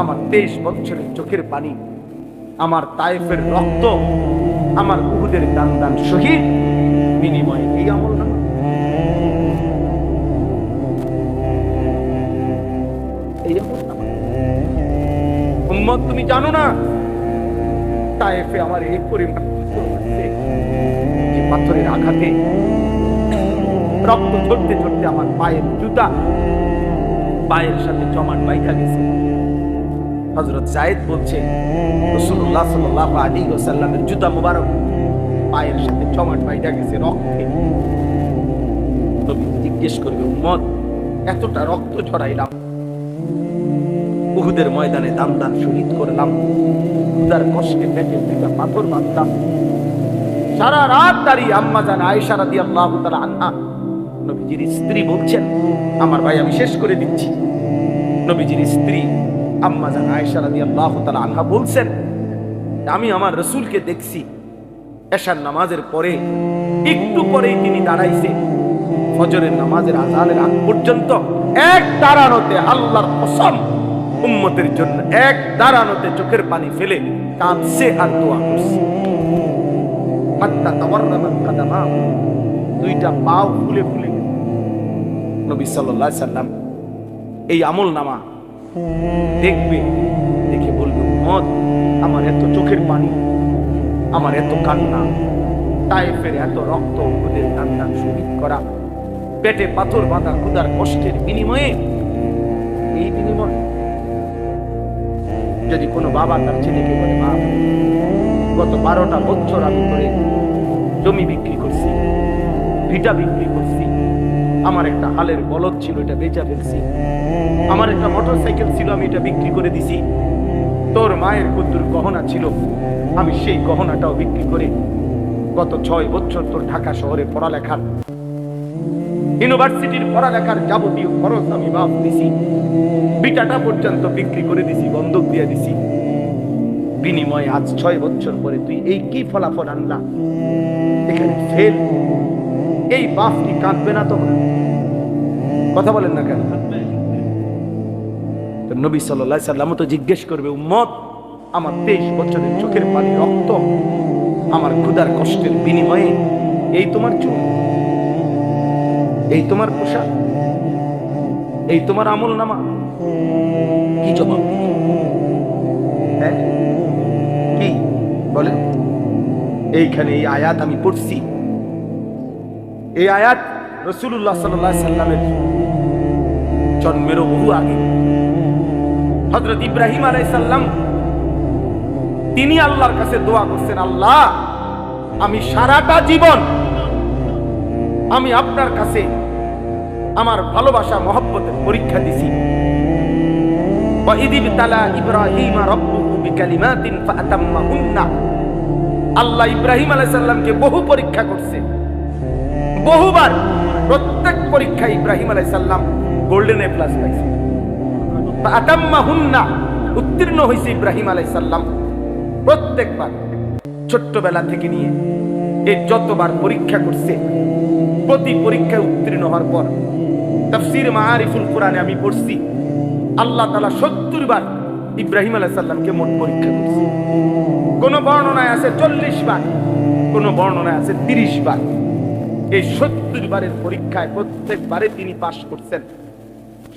আমার 23 বছরের চোখের পানি, আমার তায়েফের রক্ত, আমার উহুদের দান দান শহীদ বিনিময়ে এই আমল নামা। এই আমল নামা উম্মত, তুমি জানো না তায়েফে আমার এই পরিমাণ যে পাথরের আঘাতে রক্ত ঝরতে ঝরতে আমার পায়ের জুতা পায়ের সাথে জমাট বাইধা গেছে। হযরত যায়েদ বলছে রাসূলুল্লাহ সাল্লাল্লাহু আলাইহি ওয়াসাল্লামের জুতা মুবারক পায়ের সাথে জমাট বাইধা গেছে রক্তে। নবী জিজ্ঞেস করবে, উম্মত এতটা রক্ত ঝরাইলাম, উহুদের ময়দানে দান দান শহীদ করলাম, উদার কষ্টে পেটে দুইটা পাথর বাঁধলাম, সারা রাত দাঁড়িয়ে আম্মা জান আয়েশা রাদিয়াল্লাহু তাআলা আনহা নবীজির স্ত্রী বলছেন, আমার ভাই আমি শেষ করে দিচ্ছি, নবীজির স্ত্রী আম্মা জান আয়েশা রাদিয়াল্লাহু তাআলা আনহা বলছেন, আমি আমার রাসূলকে দেখছি এশার নামাজের পরে একটু পরেই তিনি দাঁড়াইছে, ফজরের নামাজের আযানের আগ পর্যন্ত এক দাঁড়ানোতে, আল্লাহর কসম উম্মতের জন্য এক দাঁড়ানোতে চোখের পানি ফেলে কাঁদছে আর দোয়া করছে, হাত্তা তাওয়াররামাত কাদামা, দুইটা পাও ফুলে ফুলে গেছে। নবী সাল্লাল্লাহু আলাইহি সাল্লাম এই আমল নামা দেখবে, দেখে বলবে, উম্মত আমার এত চোখের পানি, আমার এত কান্না, তায়েফের এত রক্ত, উহুদের দান দান শহীদ করা, পেটে পাথর বাঁধা, ক্ষুধার কষ্টের বিনিময়ে, এই বিনিময়ে যদি কোনো বাবা তার ছেলেকে বলে, মা গত 12টা বছর আমি করে জমি বিক্রি করছি, ভিটা বিক্রি করছি, আমার একটা হালের বলদ ছিল এটা বেচা ফেলছি, আমার একটা মোটরসাইকেল ছিল আমি এটা বিক্রি করে দিছি, তোর মায়ের কদ্দুর গহনা ছিল আমি সেই গহনাটাও বিক্রি করে গত 6 বছর তোর ঢাকা শহরে পড়ালেখার, ইউনিভার্সিটির পড়ালেখার যাবতীয় খরচ আমি বাপ দিছি, বিটাটা পর্যন্ত বিক্রি করে দিছি, বন্ধক দিয়ে দিছি, বিনিময়ে আজ 6 বছর পরে তুই এই কি ফলাফল আনলা, এখানে ফেল। এই বাপ কি কাঁদবে না? তখন কথা বলেন না কেন? তো নবী সাল্লাল্লাহু আলাইহি সাল্লাম তো জিজ্ঞেস করবে, উম্মত আমার 23 বছরের চোখের পানি, রক্ত, আমার ক্ষুধার কষ্টের বিনিময়ে এই তোমার চুল, এই তোমার পোশাক, এই তোমার আমল নামা, কি জবাব? হ্যাঁ কি বলে? এইখানে এই আয়াত আমি পড়ছি, এই আয়াত রাসূলুল্লাহ সাল্লাল্লাহু আলাইহি সাল্লামের জন্মেরও বহু আগে। হযরত ইব্রাহিম আলাইহিস সালাম তিনি আল্লাহর কাছে দোয়া করছেন, আল্লাহ আমি সারাটা জীবন আমি আপনার কাছে আমার ভালোবাসা মহব্বতের পরীক্ষা দিছি। ওয়া ইযিবতালা ইব্রাহিমা রাব্বুহু বিকালিমাতিন ফাআতাম্মাহুন্না, আল্লাহ ইব্রাহিম আলাইহিস সালামকে বহু পরীক্ষা করছে, বহুবার, প্রত্যেক পরীক্ষায় ইব্রাহিম আলাইহিস সালাম গোল্ডেন এ প্লাস পাইছে, ফাআতাম্মাহুন্না, উত্তীর্ণ হইছে ইব্রাহিম আলাইহিস সালাম প্রত্যেকবার। ছোট্টবেলা থেকে নিয়ে এই যতবার পরীক্ষা করছে, প্রতি পরীক্ষায় উত্তীর্ণ হওয়ার পর তাফসীর মাআরিফুল কোরআনে আমি পড়ছি, আল্লাহ তাআলা 70 বার ইব্রাহিম আলাইহিস সালামকে মোট পরীক্ষা করছে। কোন বর্ণনায় আছে 40 বার, কোন বর্ণনায় আছে 30 বার। এই 70 বারের পরীক্ষায় প্রত্যেকবারে তিনি পাশ করছেন।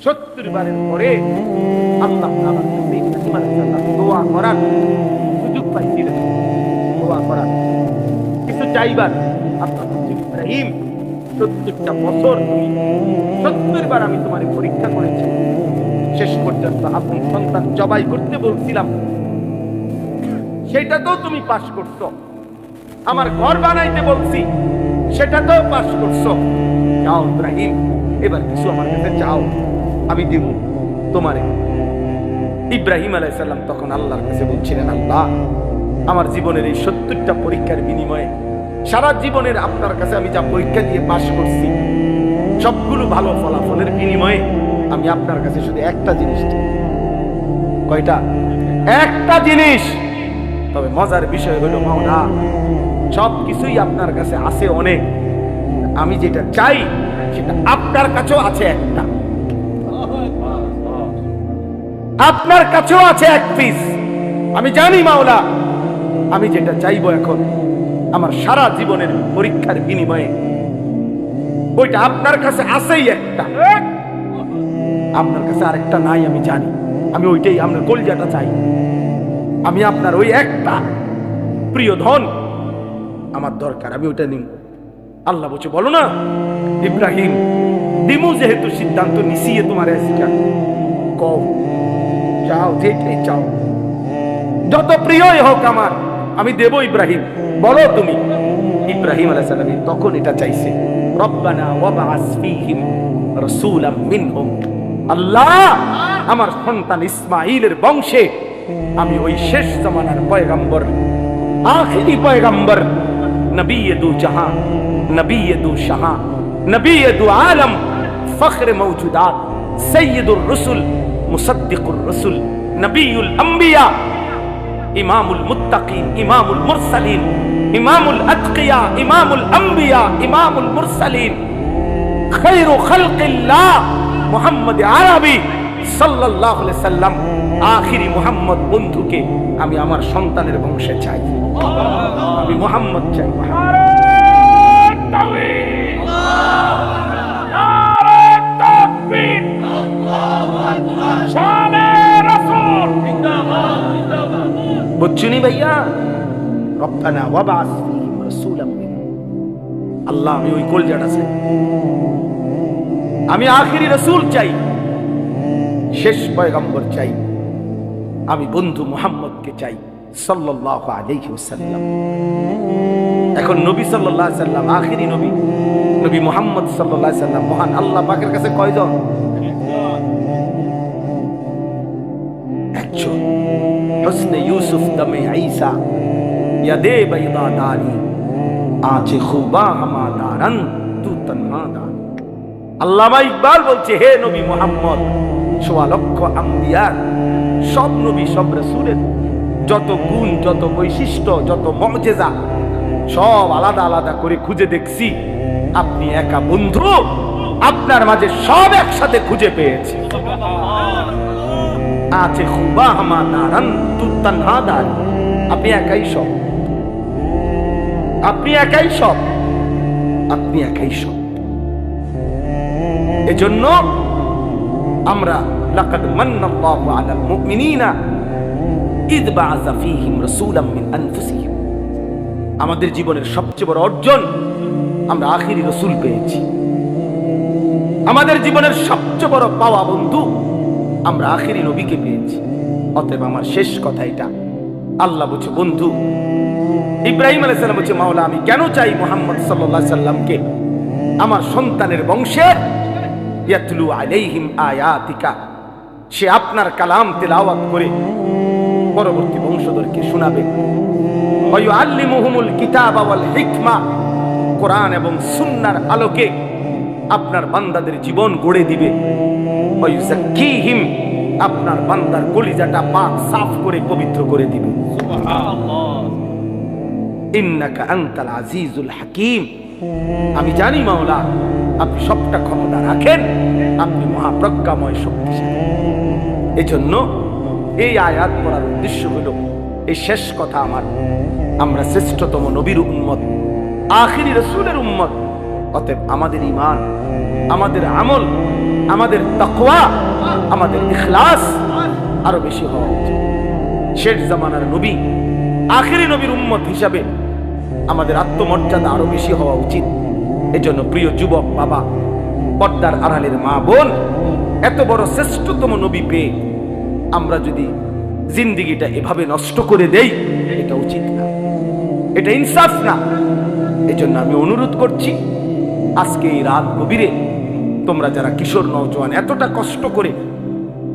70 বারের পরে আল্লাহ তাআলা ইব্রাহিম আলাইহিস সালাম দোয়া করার সুযোগ পাইছিলেন, দোয়া করার কিছু চাইবার। আল্লাহ ইব্রাহিম 70টা বছর তুমি 70 বার আমি তোমার পরীক্ষা করেছি, শেষ পর্যন্ত আপনি সন্তান জবাই করতে বলছিলাম, সেটা তো তুমি পাশ করছো। আমার ঘর বানাইতে বলছি, সেটা তো পাশ করছো। যাও ইব্রাহিম, এবার কিছু আমার কাছে চাও, আমি দিব তোমারে। ইব্রাহিম আলাইহিস সালাম তখন আল্লাহর কাছে বলছিলেন, আল্লাহ, আমার জীবনের এই 70টা পরীক্ষার বিনিময়ে, সারা জীবনের আপনার কাছে আমি যা পরীক্ষা দিয়ে পাশ করছি, সবগুলো ভালো ফলাফলের বিনিময়ে আমি আপনার কাছে শুধু একটা জিনিস চাই। কয়টা? একটা জিনিস। তবে মজার বিষয় হলো মাওলা, সব কিছুই আপনার কাছে আছে অনেক, আমি যেটা চাই সেটা আপনার কাছেও আছে একটা। আপনার কাছেও আছে এক পিস। আমি জানি মাওলা, আমি যেটা চাইবো এখন আমার সারা জীবনের পরীক্ষার বিনিময়ে, ওইটা আপনার কাছে আছেই একটা, আপনার কাছে আরেকটা নাই। আমি জানি, আমি ওইটাই, আপনার কলজাটা চাই। আমি আপনার ওই একটা প্রিয় ধন আমার দরকার, আমি ওইটা নিব। আল্লাহ বলছে, বলো না ইব্রাহিম, দিমু যেহেতু সিদ্ধান্ত নিছিয়ে তোমার আজকে, কও চাও, যেটাই চাও, যত প্রিয়ই হোক আমার, আমি দেব ইব্রাহিম, বলো তুমি। ইব্রাহিম আলাইহিস সালাম তখন এটা চাইছে, রব্বানা ওয়াবআস ফীহিম রাসূলাম মিনহুম। আল্লাহ, আমার সন্তান ইসমাঈলের বংশে আমি ওই শেষ জামানার পয়গম্বর, আখিরি পয়গম্বর, নবী দু জাহান, নবী দু শাহা, নবী দু আলম, ফখরে মওজুদাত, সৈয়দুর রসুল, মুসদ্দিকুর রসুল, নবীউল আম্বিয়া, ইমামুল মুত্তাকিন, ইমামুল মুরসালিন, ইমামুল আতকিয়া, ইমামুল আম্বিয়া, ইমামুল মুরসালিন, খায়রু খালকিল্লাহ মুহাম্মদ আরবি সাল্লাল্লাহু আলাইহি সাল্লাম, আখিরি মুহাম্মদ বন্ধুকে আমি আমার সন্তানের বংশে চাই। আমি মুহাম্মদ চাই। বুঝছুনি ভাইয়া? রব্বানা ওয়াবআস ফীহিম রাসূলাম মিনহুম। আল্লাহ, আমি ওই কলজাটা চাই, আমি আখিরি রাসূল চাই, শেষ পয়গম্বর চাই, আমি বন্ধু মুহাম্মদকে চাই সাল্লাল্লাহু আলাইহি ওয়াসাল্লাম। এখন নবী সাল্লাল্লাহু আলাইহি ওয়াসাল্লাম আখিরি নবী, নবী মুহাম্মদ সাল্লাল্লাহু আলাইহি ওয়াসাল্লাম মহান আল্লাহ পাকের কাছে কয়জন? একজন। হুসনে ইউসুফ দমে ঈসা, ইয়াদে বাইদা দারি, আঁচে খুবা হামা দারান, তু তন্হা দার। আল্লামা ইকবাল বলছে, হে নবী মুহাম্মদ, ১৪ লক্ষ আম্বিয়ার, সব নবী সব রাসূলের যত গুণ, যত বৈশিষ্ট্য, যত মুআজিজা, সব আলাদা আলাদা করে খুঁজে দেখছি, আপনি একা বন্ধু, আপনার মাঝে সব একসাথে খুঁজে পেয়েছি। আছে খুবা হামা দারান, তু তন্হা দার। আপনি একাই সব, আপনি একাই সব, আপনি একাই সব। এজন্য আমরা লাকাদ মান্নাল্লাহু আলাল মুমিনিনা ইয বাআসা ফীহিম রাসূলাম মিন আনফুসিহিম। আমাদের জীবনের সবচেয়ে বড় অর্জন, আমরা আখিরি রাসূল পেয়েছি। আমাদের জীবনের সবচেয়ে বড় পাওয়া বন্ধু, আমরা আখিরি নবীকে পেয়েছি। অতএব আমার শেষ কথা এটা, আল্লাহ বলছে, বন্ধু ইব্রাহিম আলাইহিস সালাম বলছে, মাওলা, আমি কেন চাই মুহাম্মদ সাল্লাল্লাহু আলাইহি সাল্লামকে আমার সন্তানের বংশে, ইয়াতলু আলাইহিম আয়াতিকা, সে আপনার কালাম তেলাওয়াত করে পরবর্তী বংশধরকে শোনাবে। ওয়া ইউআল্লিমুহুমুল কিতাবা ওয়াল হিকমা, কোরআন এবং সুন্নাহর আলোকে আপনার বান্দাদের জীবন গড়ে দিবে। ওয়া ইউযাক্কিহিম, আপনার বান্দার কলিজাটা পাক সাফ করে পবিত্র করে দিবে। সুবহানাল্লাহ। ইন্নাকা আনতাল আজিজুল হাকীম। আমি জানি মাওলা, আপনি সবটা ক্ষমতা রাখেন, আপনি মহাপ্রজ্ঞাময় শক্তিশালী। এজন্য এই আয়াত পড়ার উদ্দেশ্য হলো, এই শেষ কথা আমার, আমরা শ্রেষ্ঠতম নবীর উম্মত, আখিরি রাসূলের উম্মত। অতএব আমাদের ঈমান, আমাদের আমল, আমাদের তাকওয়া, আমাদের ইখলাস আরো বেশি হওয়া উচিত। শেষ জামানার নবী, আখিরি নবীর উম্মত হিসাবে আমাদের আত্মমর্যাদা আরো বেশি হওয়া উচিত। এজন্য প্রিয় যুবক বাবা, পর্দার আড়ালের মা বোন, এত বড় শ্রেষ্ঠতম নবী পেয়ে আমরা যদি জিন্দিগিটা এভাবে নষ্ট করে দেই, এটা উচিত না, এটা ইনসাফ না। এজন্য আমি অনুরোধ করছি, আজকে এই রাত গভীরে তোমরা যারা কিশোর নওজোয়ান এতটা কষ্ট করে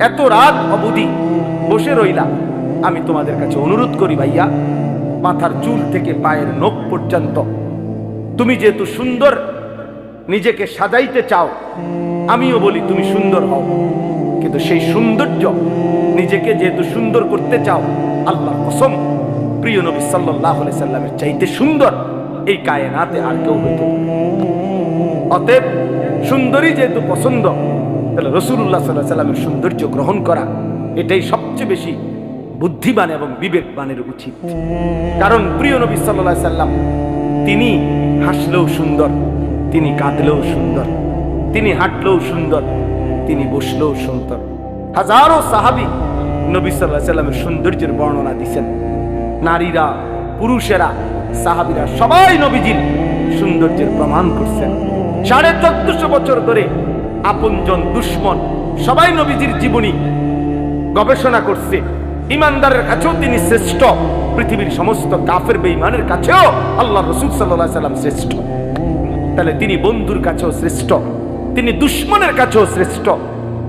এত রাত অবধি বসে রইলা, আমি তোমাদের কাছে অনুরোধ করি ভাইয়া, মাথার চুল থেকে পায়ের নখ পর্যন্ত তুমি যেহেতু সুন্দর নিজেকে সাজাইতে চাও, আমিও বলি তুমি সুন্দর হও, কিন্তু সেই সৌন্দর্য নিজেকে যেহেতু সুন্দর করতে চাও, আল্লাহর কসম প্রিয় নবী সাল্লাল্লাহু আলাইহি সাল্লামের চাইতে সুন্দর এই কায়নাতে আর কেউ হইতো না। অতএব সুন্দরী যেহেতু পছন্দ, তাহলে রাসূলুল্লাহ সাল্লাল্লাহু আলাইহি সাল্লামের সৌন্দর্য গ্রহণ করা এটাই সবচেয়ে বেশি বুদ্ধিমান এবং বিবেকবানের উচিত। কারণ প্রিয় নবী সাল্লাল্লাহু আলাইহি সাল্লাম তিনি হাসলেও সুন্দর, তিনি কাঁদলেও সুন্দর, তিনি হাঁটলেও সুন্দর, তিনি বসলেও সুন্দর। হাজারো সাহাবী নবী সাল্লাল্লাহু আলাইহি সাল্লামের সৌন্দর্যের বর্ণনা দিয়েছেন। নারীরা, পুরুষেরা, সাহাবীরা সবাই নবীজির সৌন্দর্যের প্রমাণ করছেন। 1450 বছর ধরে আপনজন দুশ্মন সবাই নবীজির জীবনী গবেষণা করছে। ইমানদারের কাছেও তিনি শ্রেষ্ঠ, পৃথিবীর সমস্ত কাফের বেঈমানের কাছেও আল্লাহ রাসূল সাল্লাল্লাহু আলাইহি সাল্লাম শ্রেষ্ঠ। তাহলে তিনি বন্ধুর কাছেও শ্রেষ্ঠ, তিনি দুশ্মনের কাছেও শ্রেষ্ঠ।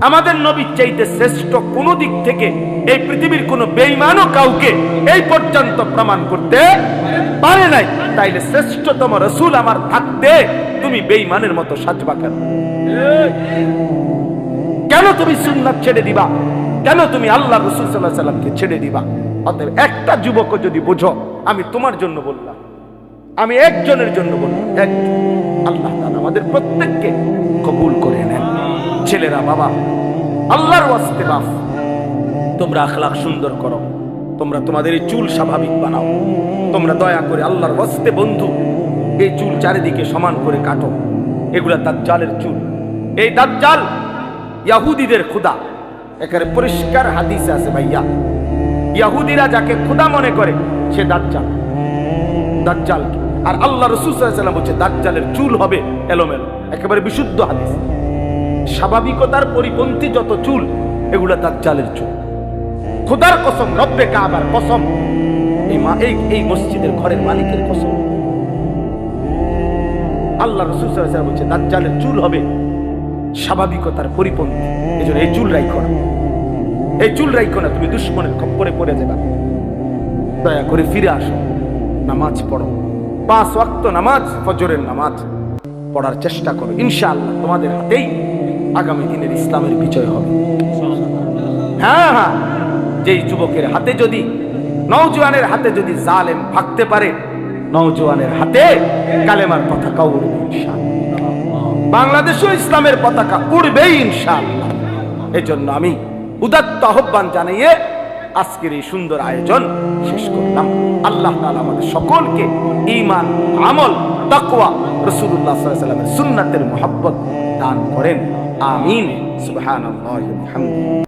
আমাদের নবীর চাইতে শ্রেষ্ঠ কোন দিক থেকে এই পৃথিবীর কোন বেঈমানও কাউকে এই পর্যন্ত প্রমাণ করতে পারে নাই। তাইলে শ্রেষ্ঠতম রাসূল আমার থাকতে তুমি বেঈমানের মতো সাজবা কেন? কেন তুমি সুন্নাত ছেড়ে দিবা? কেন তুমি আল্লাহ রাসূল সাল্লাল্লাহু আলাইহি সাল্লামকে ছেড়ে দিবা? অতএব একটা যুবক যদি বোঝো, আমি তোমার জন্য বললাম, আমি একজনের জন্য বললাম, আল্লাহ তাআলা আমাদের প্রত্যেককে কবুল করে নেন। ছেলেরা, বাবা, আল্লাহর ওয়াস্তে বাপ, তোমরা আখলাক সুন্দর করো, তোমরা তোমাদের এই চুল স্বাভাবিক বানাও, তোমরা দয়া করে আল্লাহর ওয়াস্তে বন্ধু এই চুল চারিদিকে সমান করে কাটো। এগুলা দাজ্জালের চুল। এই দাজ্জাল ইহুদিদের খোদা, এখানে পরিষ্কার হাদিসে আছে ভাইয়া, ইহুদিরা যাকে খোদা মনে করে সে দাজ্জাল। দাজ্জাল আর আল্লাহ রাসূল সাল্লাল্লাহু আলাইহি সাল্লাম বলছে দাজ্জালের চুল হবে এলোমেলো, একেবারে বিশুদ্ধ হাদিস। স্বাভাবিকতার পরিপন্থী যত চুল এগুলা দাজ্জালের চুল। খোদার কসম, রব্বে কাবার কসম, এই মসজিদের ঘরের মালিকের কসম, আল্লাহ রাসূল সাল্লাল্লাহু আলাইহি সাল্লাম বলছে দাজ্জালের চুল হবে স্বাভাবিকতার পরিপন্থী। এজন্য এই চুল রাখো না, এই চুল রাখো না, তুমি দুশ্মনের খপ্পরে পড়ে যাবে। দয়া করে ফিরে আসো, নামাজ পড়ো, 5 ওয়াক্ত নামাজ, ফজরের নামাজ পড়ার চেষ্টা করো। ইনশাআল্লাহ তোমাদের হাতেই আগামী দিনের ইসলামের বিজয় হবে। হ্যাঁ হ্যাঁ, যেই যুবকের হাতে যদি, নওজোয়ানের হাতে যদি জালেম ভাগতে পারে, নওজোয়ানের হাতে কালেমার পতাকা উড়বে ইনশাআল্লাহ। বাংলাদেশেও ইসলামের পতাকা উড়বেই ইনশাআল্লাহ। এজন্য আমি উদাত্ত আহ্বান জানিয়ে আজকের এই সুন্দর আয়োজন শেষ করলাম। আল্লাহ তাআলা আমাদের সকলকে ঈমান, আমল, তাকওয়া, রাসূলুল্লাহ সাল্লাল্লাহু আলাইহি ওয়াসাল্লামের সুন্নাতের মুহাব্বত দান করেন। আমিন। সুবহানাল্লাহি ওয়া বিহামদিহি।